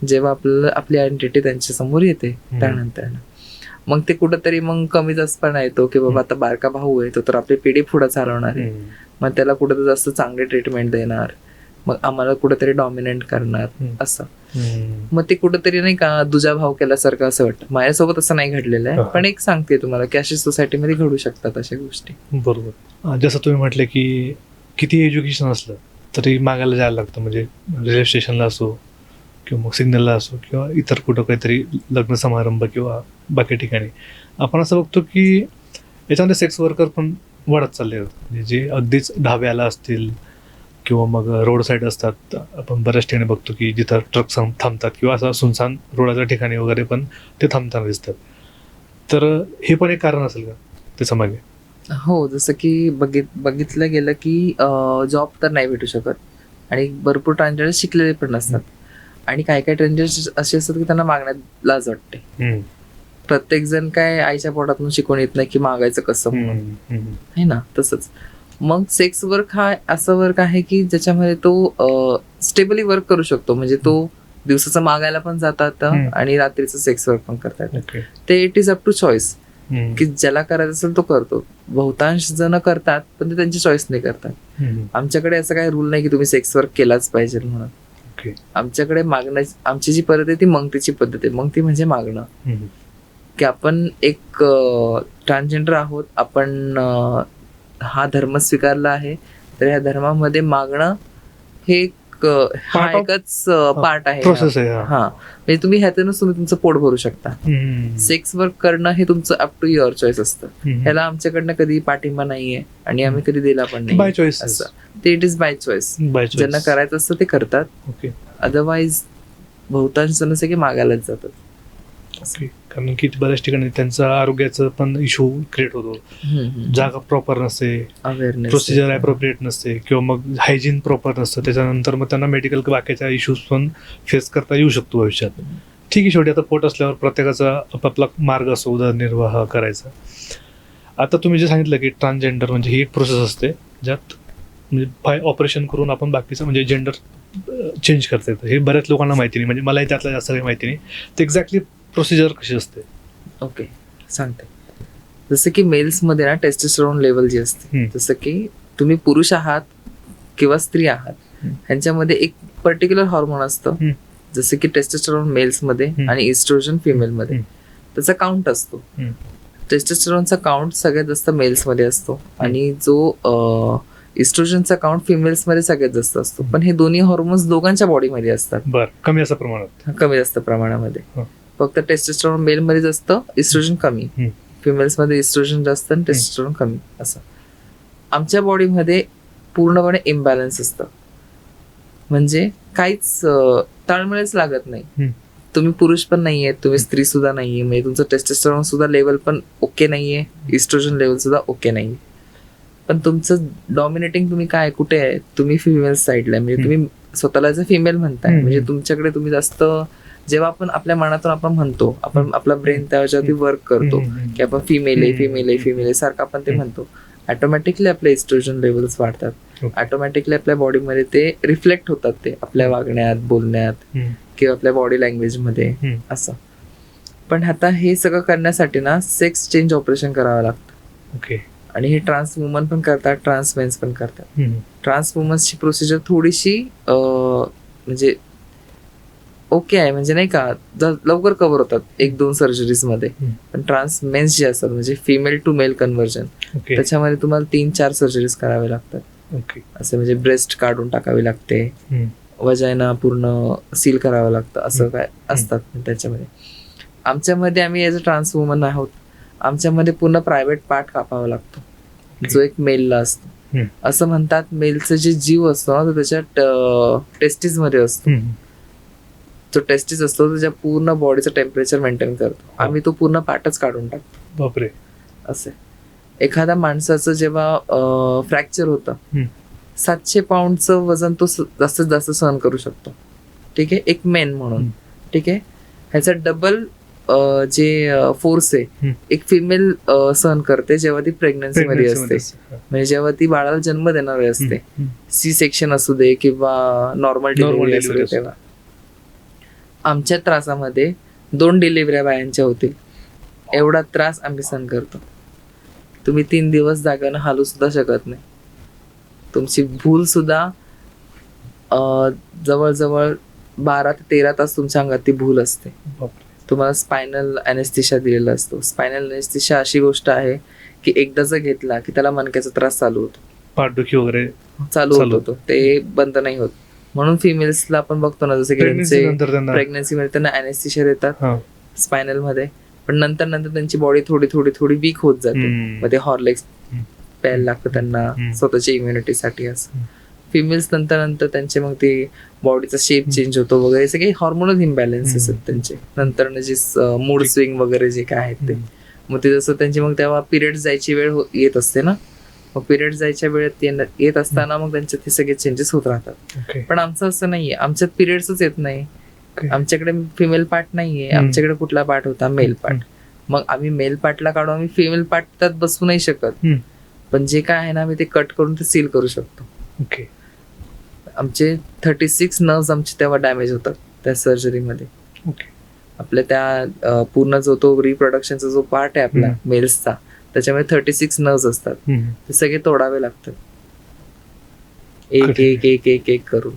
जेव्हा आपल्याला आपली आयडेंटिटी त्यांच्या समोर येते. त्यानंतर मग ते कुठंतरी मग कमी जास्तपणा येतो की बाबा आता बारका भाऊ आहे, तो तर आपली पिढी पुढे चालवणार आहे, मग त्याला कुठं जास्त चांगली ट्रीटमेंट देणार, मग आम्हाला कुठेतरी डॉमिनेट करणार असं. मग ते कुठेतरी नाही का दुजा भाव केल्यासारखं असं वाटतं. माझ्यासोबत असं नाही घडलेलं आहे, पण एक सांगते तुम्हाला की अशी सोसायटीमध्ये घडू शकतात अशा गोष्टी. बरोबर. जसं तुम्ही म्हटलं की किती एज्युकेशन असलं तरी मागायला जायला लागतं. म्हणजे रेल्वे स्टेशनला असो किंवा मग सिग्नलला असो किंवा इतर कुठं काहीतरी लग्न समारंभ किंवा बाकी ठिकाणी आपण असं बघतो की याच्यामध्ये सेक्स वर्कर पण वाढत चालले आहेत. म्हणजे जे अगदीच ढाब्याला असतील किंवा मग रोड साईड असतात. आपण बऱ्याच ठिकाणी बघतो की जिथं ट्रक थांबतात किंवा असं सुनसान रोडाच्या ठिकाणी वगैरे पण ते थांबताना दिसतात. तर हे पण एक कारण असेल का त्याच्या मागे? हो, जसं की बघितलं गेलं की जॉब तर नाही भेटू शकत आणि भरपूर ट्रान्सजेंडर शिकलेले पण नसतात आणि काही ट्रान्सजेंडर असे असतात की त्यांना मागण्यात लाज वाटते. प्रत्येक जण काय आईच्या पोटातून शिकून येत नाही की मागायचं कसं म्हणून, है ना. तसंच मग सेक्स वर्क हा असं वर्क आहे की ज्याच्यामध्ये तो स्टेबली वर्क करू शकतो. म्हणजे तो दिवसाचं मागायला पण जातात आणि रात्रीचं सेक्स वर्क पण करतात. ओके. ते it is up to choice, की ज्याला करायचं असेल तो करतो. बहुतांश जण करतात पण ते त्यांच्या चॉईसने करतात. आमच्याकडे असं काही रूल नाही की तुम्ही सेक्स वर्क केलाच पाहिजे म्हणून. ओके. आमच्याकडे मागण्याची आमची जी पद्धत आहे ती मंगतीची पद्धत आहे. मंगती म्हणजे मागणं, की आपण एक ट्रान्सजेंडर आहोत, आपण हा धर्म स्वीकारला आहे, तर ह्या धर्मामध्ये मागणं हे हा Part of- एकच पार्ट आहे. प्रोसेस आहे. हा, म्हणजे तुम्ही ह्यातूनच तुम्ही तुमचं पोट भरू शकता. सेक्स वर्क करणं हे तुमचं अप टू युअर चॉईस असतं. ह्याला आमच्याकडनं कधी पाठिंबा नाहीये आणि आम्ही कधी दिला पण बाय नाही. चॉईस. असं ते it is by choice. By ज्यांना चॉईस. करायचं असतं ते करतात, ओके. अदरवाईज बहुतांश जण की मागायलाच जातात. ओके. कारण की बऱ्याच ठिकाणी त्यांचा आरोग्याचा पण इश्यू क्रिएट होतो. जागा प्रॉपर नसते, अवेअरनेस, प्रोसिजर अप्रोप्रिएट नसते, किंवा मग हायजीन प्रॉपर नसतं. त्याच्यानंतर मग त्यांना मेडिकल बाकीच्या इश्यूज पण फेस करता येऊ शकतो भविष्यात. ठीक आहे, शेवटी आता पोट असल्यावर प्रत्येकाचा आपापला मार्ग असतो उदरनिर्वाह करायचा. आता तुम्ही जे सांगितलं की ट्रान्सजेंडर म्हणजे ही एक प्रोसेस असते ज्यात म्हणजे ऑपरेशन करून आपण बाकीचं म्हणजे जेंडर चेंज करता येतं. हे बऱ्याच लोकांना माहिती नाही, म्हणजे मलाही त्यातलं जास्त काही माहिती नाही. ते एक्झॅक्टली प्रोसिजर कशी असते? ओके, सांगते. जसं की मेल्स मध्ये ना टेस्टोस्टेरोन लेवल जी असते, जसं की तुम्ही पुरुष आहात किंवा स्त्री आहात, ह्यांच्यामध्ये एक पर्टिक्युलर हॉर्मोन असतं, जसं की टेस्टोस्टेरोन मेल्स मध्ये आणि इस्ट्रोजन फिमेल मध्ये. त्याचा काउंट असतो. टेस्टोस्टेरोनचा काउंट सगळ्यात जास्त मेल्स मध्ये असतो आणि जो इस्ट्रोजनचा काउंट फिमेल्स मध्ये सगळ्यात जास्त असतो. पण हे दोन्ही हॉर्मोन्स दोघांच्या बॉडीमध्ये असतात. बरं, कमी असं प्रमाणात. कमी जास्त प्रमाणामध्ये. हं. फक्त टेस्टोस्टेरोन मेल मध्ये जास्त, इस्ट्रोजन कमी. फिमेल्स मध्ये इस्ट्रोजन जास्त आणि टेस्टोस्टेरोन कमी. असं आमच्या बॉडीमध्ये पूर्णपणे इम्बॅलन्स असतं, म्हणजे काहीच ताळमेळच लागत नाही. तुम्ही पुरुष पण नाहीये, तुम्ही स्त्री सुद्धा नाहीये, म्हणजे तुमचं टेस्टोस्टेरोन सुद्धा लेवल पण ओके नाहीये, इस्ट्रोजन लेवल सुद्धा ओके नाहीये. पण तुमचं डॉमिनेटिंग तुम्ही काय कुठे आहे? तुम्ही फिमेल साईडला, म्हणजे तुम्ही स्वतःला फिमेल म्हणताय, म्हणजे तुमच्याकडे तुम्ही जास्त जेव्हा आपण आपल्या मनातून आपण म्हणतो, आपण आपला ब्रेन त्याच्यावरती वर्क करतो की आपण फिमेल आहे, फिमेल आहे, फिमेल आहे सारखं आपण ते म्हणतो, ऑटोमॅटिकली आपले इस्ट्रोजन लेवल्स वाढतात. ऑटोमॅटिकली आपल्या बॉडीमध्ये ते रिफ्लेक्ट होतात, ते आपल्या वागण्यात, बोलण्यात किंवा आपल्या बॉडी लँग्वेज मध्ये असं. पण आता हे सगळं करण्यासाठी ना सेक्स चेंज ऑपरेशन करावं लागतं. ओके. आणि हे ट्रान्स वुमन पण करतात, ट्रान्स मेन्स पण करतात. ट्रान्स वुमन्सची प्रोसिजर थोडीशी म्हणजे ओके आहे, म्हणजे नाही का लवकर कव्हर होतात 1-2 सर्जरीज मध्ये. पण ट्रान्स मेन्स जे असतात म्हणजे फिमेल टू मेल कन्व्हर्जन, त्याच्यामध्ये तुम्हाला 3-4 सर्जरीज करावे लागतात. ओके. असे म्हणजे ब्रेस्ट काढून टाकावी लागते, वजायना पूर्ण सील करावं लागतं, असं काय असतात त्याच्यामध्ये. आमच्यामध्ये आम्ही ॲज अ ट्रान्स वुमन आहोत, आमच्यामध्ये पूर्ण प्रायव्हेट पार्ट कापावा लागतो, जो एक मेलला असतो. असं म्हणतात मेलचं जे जीव असतो ना तो त्याच्या टेस्टीज मध्ये असतो. जो टेस्टीज असतो त्याच्या पूर्ण बॉडीचं टेम्परेचर मेंटेन करतो. आम्ही तो पूर्ण पार्टच काढून टाकतो. बापरे. असे एखाद्या माणसाचं जेव्हा फ्रॅक्चर होतं, 700 पाऊंडचं वजन तो जास्तीत जास्त सहन करू शकतो. ठीक आहे, एक मेन म्हणून. ठीक आहे, ह्याचा डबल जे फोर्स आहे एक फिमेल सहन करते जेव्हा ती प्रेग्नन्सी मध्ये असते, म्हणजे जेव्हा ती बाळाला जन्म देणार असते, सी सेक्शन असू दे किंवा नॉर्मल डिलिव्हरी असू दे. तेव्हा आमच्या त्रासामध्ये 2 डिलिव्हऱ्या बायांच्या होतील, एवढा त्रास आम्ही सहन करतो. तुम्ही 3 दिवस जागानं हालू सुद्धा शकत नाही. तुमची भूल सुद्धा जवळजवळ 12 ते 13 तास तुमच्या अंगात ती भूल असते. तुम्हाला स्पायनल अनेस्थेशिया दिलेला असतो. स्पायनल अनेस्थेशिया अशी गोष्ट आहे की एकदा जर घेतला की त्याला मणक्याचा त्रास चालू होतो, पाठदुखी वगैरे चालू होतो, ते बंद नाही होत. म्हणून फिमेल्सला आपण बघतो ना, जसं की प्रेग्नन्सी मध्ये त्यांना अनेस्थेशिया देतात स्पायनल मध्ये, पण नंतर त्यांची बॉडी थोडी वीक होत जाते. मग ते हॉर्लिक्स प्यायला लागतं त्यांना स्वतःच्या इम्युनिटीसाठी. असं फिमेल्स नंतर त्यांचे मग ते बॉडीचा शेप चेंज होतो वगैरे, सगळे हॉर्मोनल इम्बॅलन्स असतात त्यांचे. नंतर जे मूड स्विंग वगैरे जे काय आहेत ते, मग ते जसं त्यांची मग तेव्हा पिरियड जायची वेळ येत असते ना, मग पिरियड जायच्या वेळेत येत असताना मग त्यांच्यात ते सगळे चेंजेस होत राहतात. पण आमचं असं नाहीये, आमच्यात पिरियड्सच येत नाही, आमच्याकडे फिमेल पार्ट नाहीये, आमच्याकडे कुठला पार्ट होता? Male part. मग आम्ही मेल पार्टला काढून आम्ही फिमेल पार्ट त्यात बसवू नाही शकत, पण जे काय आहे ना आम्ही ते कट करून ते सील करू शकतो. आमचे 36 नर्व्स आमचे तेव्हा डॅमेज होतात त्या सर्जरीमध्ये. ओके. आपल्या त्या पूर्ण जो तो रिप्रोडक्शनचा जो पार्ट आहे आपला मेल्सचा, त्याच्यामध्ये 36 नर्व्स असतात, ते सगळे तोडावे लागतात एक एक एक एक एक करून,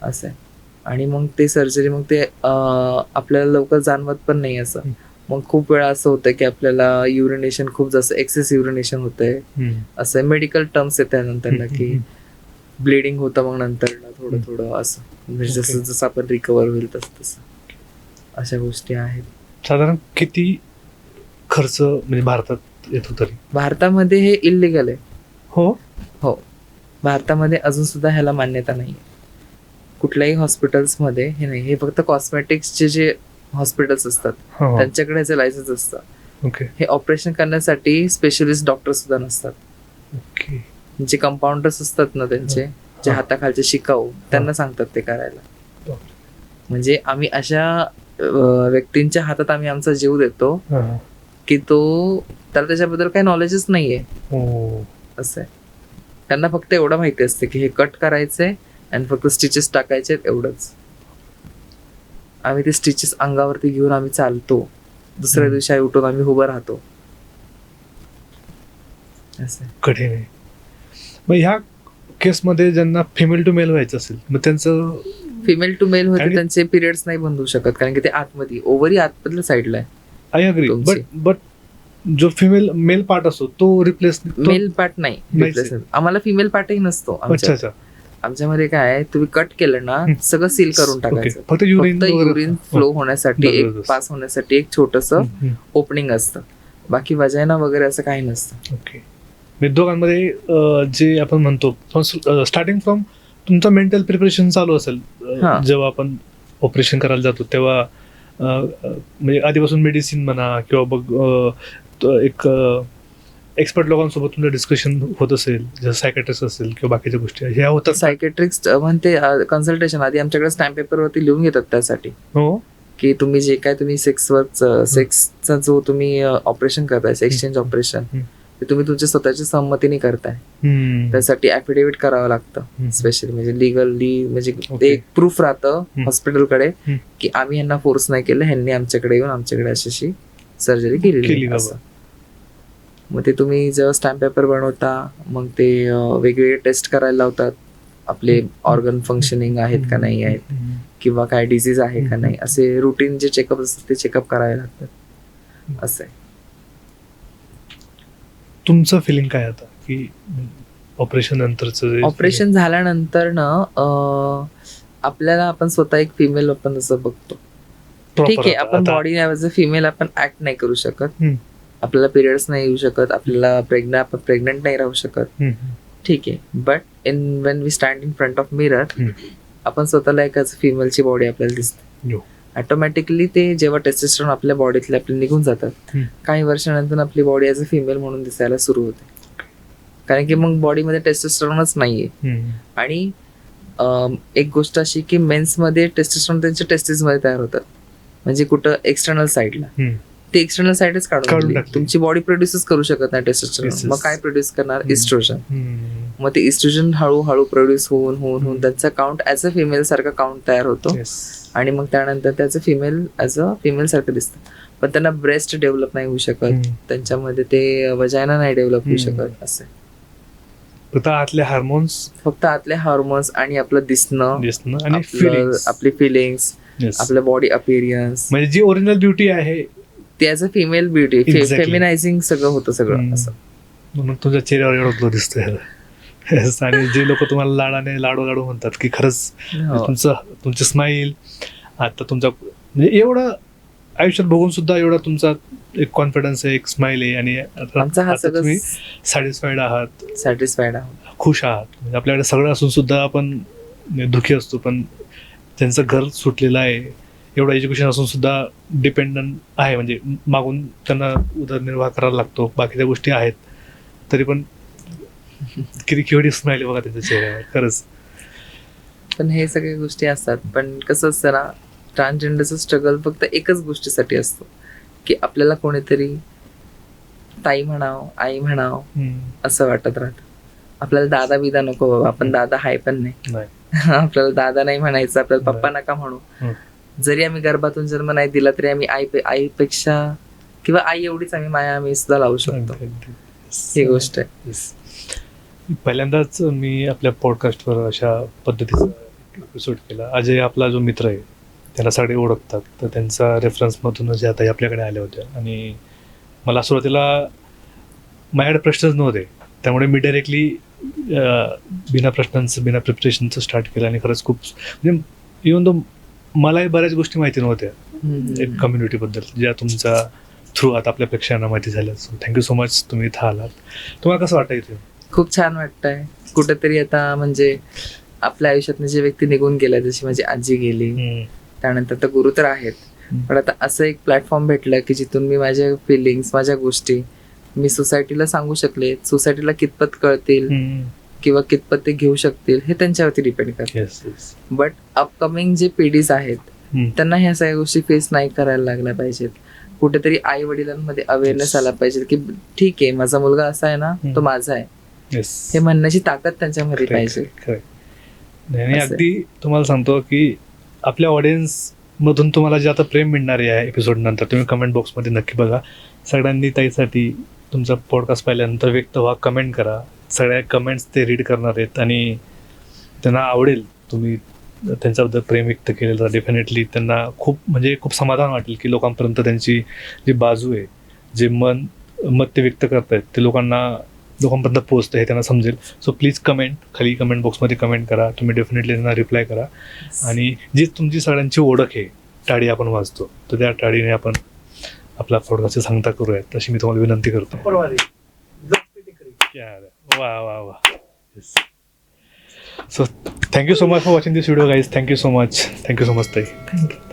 असं आहे. आणि मग ते सर्जरी, मग ते आपल्याला लवकर जाणवत पण नाही असं. मग खूप वेळा असं होतं की आपल्याला युरिनेशन खूप जास्त एक्सेस युरिनेशन होतंय, असं मेडिकल टर्म्स येत नंतर की ब्लिडिंग होतं मग नंतर थोडं थोडं असं, म्हणजे जसं जसं आपण रिकवर होईल तसं तसं अशा गोष्टी आहेत. साधारण किती खर्च म्हणजे भारतात येतो तरी? भारतामध्ये हे इल्लिगल आहे. हो हो, भारतामध्ये अजून सुद्धा ह्याला मान्यता नाही आहे. कुठल्याही हॉस्पिटल्समध्ये हे नाही. हे फक्त कॉस्मेटिक्सचे जे हॉस्पिटल्स असतात त्यांच्याकडे ह्याचं लायसन्स असतं. ओके. हे ऑपरेशन करण्यासाठी स्पेशलिस्ट डॉक्टर सुद्धा नसतात. ओके. जे कंपाऊंडर्स असतात ना त्यांचे, जे हाताखालचे शिकाऊ, त्यांना सांगतात ते करायला. म्हणजे आम्ही अशा व्यक्तींच्या हातात आम्ही आमचा जीव देतो की त्याला त्याच्याबद्दल काही नॉलेजच नाहीये. असं आहे. त्यांना फक्त एवढं माहिती असते की हे कट करायचंय आणि फक्त स्टिचेस टाकायचे एवढंच. आम्ही ते स्टिचेस अंगावरती घेऊन आम्ही चालतो, दुसऱ्या दिवशी उठून आम्ही उभं राहतो. असं कठीण आहे. मग ह्या केसमध्ये ज्यांना फिमेल टू मेल व्हायचं असेल, मग त्यांचं फिमेल टू मेल होते, त्यांचे पिरियड्स नाही बंद होऊ शकत, कारण की ते आतमध्ये ओव्हरी आतमधल्या साईडला आहे. आय अग्री, बट जो फिमेल मेल पार्ट असतो तो रिप्लेस, मेल पार्ट नाही रिप्लेस. आम्हाला फिमेल पार्टही नसतो. आमच्यामध्ये काय आहे, तुम्ही कट केलं ना सगळं सील करून टाकायचं. फक्त युरिन फ्लो होण्यासाठी, एक पास होण्यासाठी एक छोटस ओपनिंग असतं, बाकी वजायना वगैरे असं काही नसतं. ओके. दोघांमध्ये जे आपण म्हणतो स्टार्टिंग फ्रॉम तुमचं मेंटल प्रिपरेशन चालू असेल जेव्हा आपण ऑपरेशन करायला जातो तेव्हा, म्हणजे आधीपासून मेडिसिन म्हणा किंवा बघ एक एक्सपर्ट लोकांसोबत तुमचं डिस्कशन होत असेल, जसं सायकॅट्रिस्ट असेल किंवा बाकीच्या गोष्टी ह्या होतात. सायकॅट्रिस्ट म्हणते कन्सल्टेशन आधी आमच्याकडे स्टॅम्प पेपरवरती लिहून घेतात त्यासाठी. हो, की तुम्ही जे काय तुम्ही सेक्सचा जो तुम्ही ऑपरेशन करताय, एक्सचेंज ऑपरेशन, ते तुम्ही तुमच्या स्वतःच्या संमतीने करताय. त्यासाठी ऍफिडेव्हिट करावं लागतं स्पेशली, म्हणजे लिगली, म्हणजे ते एक प्रूफ राहतं हॉस्पिटलकडे की आम्ही ह्यांना फोर्स नाही केलं, ह्यांनी आमच्याकडे येऊन आमच्याकडे अशी सर्जरी केलेली. मग ते तुम्ही जेव्हा स्टॅम्प पेपर बनवता, मग ते वेगवेगळे टेस्ट करायला लावतात, आपले ऑर्गन फंक्शनिंग आहेत का नाही आहेत, किंवा काय डिझीज आहे का नाही, असे रुटीन जे चेकअप असतात ते चेकअप करावे लागतात. असं आहे. तुमचं फिलिंग काय आता की ऑपरेशन नंतरचं? ऑपरेशन झाल्यानंतर ना आपल्याला आपण स्वतः एक फिमेल आपण जसं बघतो, ठीक आहे, आपण बॉडी ॲज अ फिमेल आपण ऍक्ट नाही करू शकत, आपल्याला पिरियड्स नाही येऊ शकत, आपल्याला आपण प्रेग्नंट नाही राहू शकत, ठीक आहे. But when we stand in front of mirror, आपण स्वतःला एक ॲज फिमेलची बॉडी आपल्याला दिसते. ऑटोमॅटिकली ते जेव्हा टेस्टोस्टेरॉन आपल्या बॉडीतले आपले निघून जातात, काही वर्षानंतर आपली बॉडी ॲज अ फिमेल म्हणून दिसायला सुरू होते, कारण की मग बॉडीमध्ये टेस्टोस्टेरॉनच नाहीये. आणि एक गोष्ट अशी की मेन्समध्ये टेस्टोस्टेरॉन त्यांच्या टेस्टिसमध्ये तयार होतात, म्हणजे कुठं एक्सटर्नल साईडला, ते एक्सटर्नल साईडच काढून तुमची बॉडी प्रोड्यूसच करू शकत नाही टेस्टोस्टेरॉन. मग काय प्रोड्यूस करणार? इस्ट्रोजन. मग ते इस्ट्रोजन हळूहळू प्रोड्यूस होऊन त्यांचा काउंट ॲज अ फिमेल सारखा काउंट तयार होतो, आणि मग त्यानंतर त्याचं फिमेल ॲज अ फिमेल सारखं दिसतं. पण त्यांना ब्रेस्ट डेव्हलप नाही होऊ शकत, त्यांच्यामध्ये ते वजायना नाही डेव्हलप होऊ शकत. असं फक्त आतले हार्मोन्स आणि आपलं दिसणं आणि आपली फिलिंग्स, आपलं बॉडी अपिरियन्स, म्हणजे जी ओरिजिनल ब्युटी आहे ते ॲज अ फिमेल ब्युटी, फेमिनायझिंग सगळं होतं सगळं. असं म्हणून तुमच्या चेहऱ्यावर एवढं ग्लो दिसतोय. आणि जे लोक तुम्हाला लाडू म्हणतात की खरंच तुमची स्माईल, आता तुमचा म्हणजे एवढं आयुष्यात बघून सुद्धा एवढा तुमचा एक कॉन्फिडन्स आहे, एक स्माइल आहे, आणि तुम्ही सॅटिस्फाईड आहात, खुश आहात. म्हणजे आपल्याकडे सगळं असून सुद्धा आपण दुःखी असतो, पण त्यांचं घर सुटलेलं आहे, एवढं एज्युकेशन असून सुद्धा डिपेंडंट आहे, म्हणजे मागून त्यांना उदरनिर्वाह करायला लागतो, बाकीच्या गोष्टी आहेत, तरी पण किती केवढी स्माइल बघा त्याच्या चेहऱ्यावर खरंच. पण हे सगळ्या गोष्टी असतात, पण कसं असतं ना, ट्रान्सजेंडरचं स्ट्रगल फक्त एकच गोष्टीसाठी असतो की आपल्याला कोणीतरी ताई म्हणावं, आई म्हणावं असं वाटत राहतं. आपल्याला दादा बिदा नको बाबा, आपण दादा हाय पण नाही. आपल्याला दादा नाही म्हणायचं, आपल्याला पप्पा नका म्हणू. हं. जरी आम्ही गर्भातून जन्म नाही दिला तरी आम्ही आईपेक्षा किंवा आई एवढीच आम्ही माया आम्ही सुद्धा लावू शकतो. ही गोष्ट आहे. पहिल्यांदाच मी आपल्या पॉडकास्टवर अशा पद्धतीचा एपिसोड केला. अजय आपला जो मित्र आहे त्यांना सगळे ओळखतात, तर त्यांचा रेफरन्समधूनच जे आता आपल्याकडे आल्या होत्या. आणि मला सुरुवातीला माझ्याकडे प्रश्नच नव्हते, त्यामुळे मी डायरेक्टली बिना प्रश्नांचं बिना प्रिपरेशनचं स्टार्ट केलं. आणि खरंच खूप म्हणजे इव्हन दो मलाही बऱ्याच गोष्टी माहिती नव्हत्या एक कम्युनिटीबद्दल, ज्या तुमच्या थ्रू आता आपल्या प्रेक्षकांना माहिती झाल्या. सो थँक्यू सो मच, तुम्ही इथं आलात. तुम्हाला कसं वाटतं इथे? खूप छान वाटतंय. कुठेतरी आता म्हणजे आपल्या आयुष्यात जे व्यक्ती निघून गेल्या, जशी माझी आजी गेली, त्यानंतर तर गुरु तर आहेत, पण आता असं एक प्लॅटफॉर्म भेटलं की जिथून मी माझ्या फिलिंग्स, माझ्या गोष्टी मी सोसायटीला सांगू शकले. सोसायटीला कितपत कळतील किंवा कितपत ते घेऊ शकतील हे त्यांच्यावरती डिपेंड करतं. बट अपकमिंग जे पिढीज आहेत त्यांना ह्या सगळ्या गोष्टी फेस नाही करायला लागल्या पाहिजेत. कुठेतरी आई वडिलांमध्ये अवेअरनेस आला पाहिजे की ठीक आहे, माझा मुलगा असा आहे ना, तो माझा आहे, हे म्हणण्याची ताकद त्यांच्यामध्ये पाहिजे. आणि अगदी तुम्हाला सांगतो की आपल्या ऑडियन्स मधून तुम्हाला जे आता प्रेम मिळणार आहे या एपिसोड नंतर, तुम्ही कमेंट बॉक्समध्ये नक्की बघा. सगळ्यांनी ताईसाठी तुमचा पॉडकास्ट पाहिल्यानंतर व्यक्त व्हा, कमेंट करा. सगळ्या कमेंट्स ते रीड करणार आहेत आणि त्यांना आवडेल तुम्ही त्यांच्याबद्दल प्रेम व्यक्त केलेलं. तर डेफिनेटली त्यांना खूप समाधान वाटेल की लोकांपर्यंत त्यांची जी बाजू आहे, जे मत ते व्यक्त करतायत ते लोकांपर्यंत पोहोचतं हे त्यांना समजेल. सो प्लीज खाली कमेंट बॉक्समध्ये कमेंट करा. तुम्ही डेफिनेटली त्यांना रिप्लाय करा. आणि जी तुमची सगळ्यांची ओळख आहे, टाळी आपण वाजतो, तर त्या टाळीने आपण आपला पॉडकास्ट सांगता करूयात, अशी मी तुम्हाला विनंती करतो. वा वा वा. So thank you so much for watching this video guys. Thank you so much ताई. थँक्यू.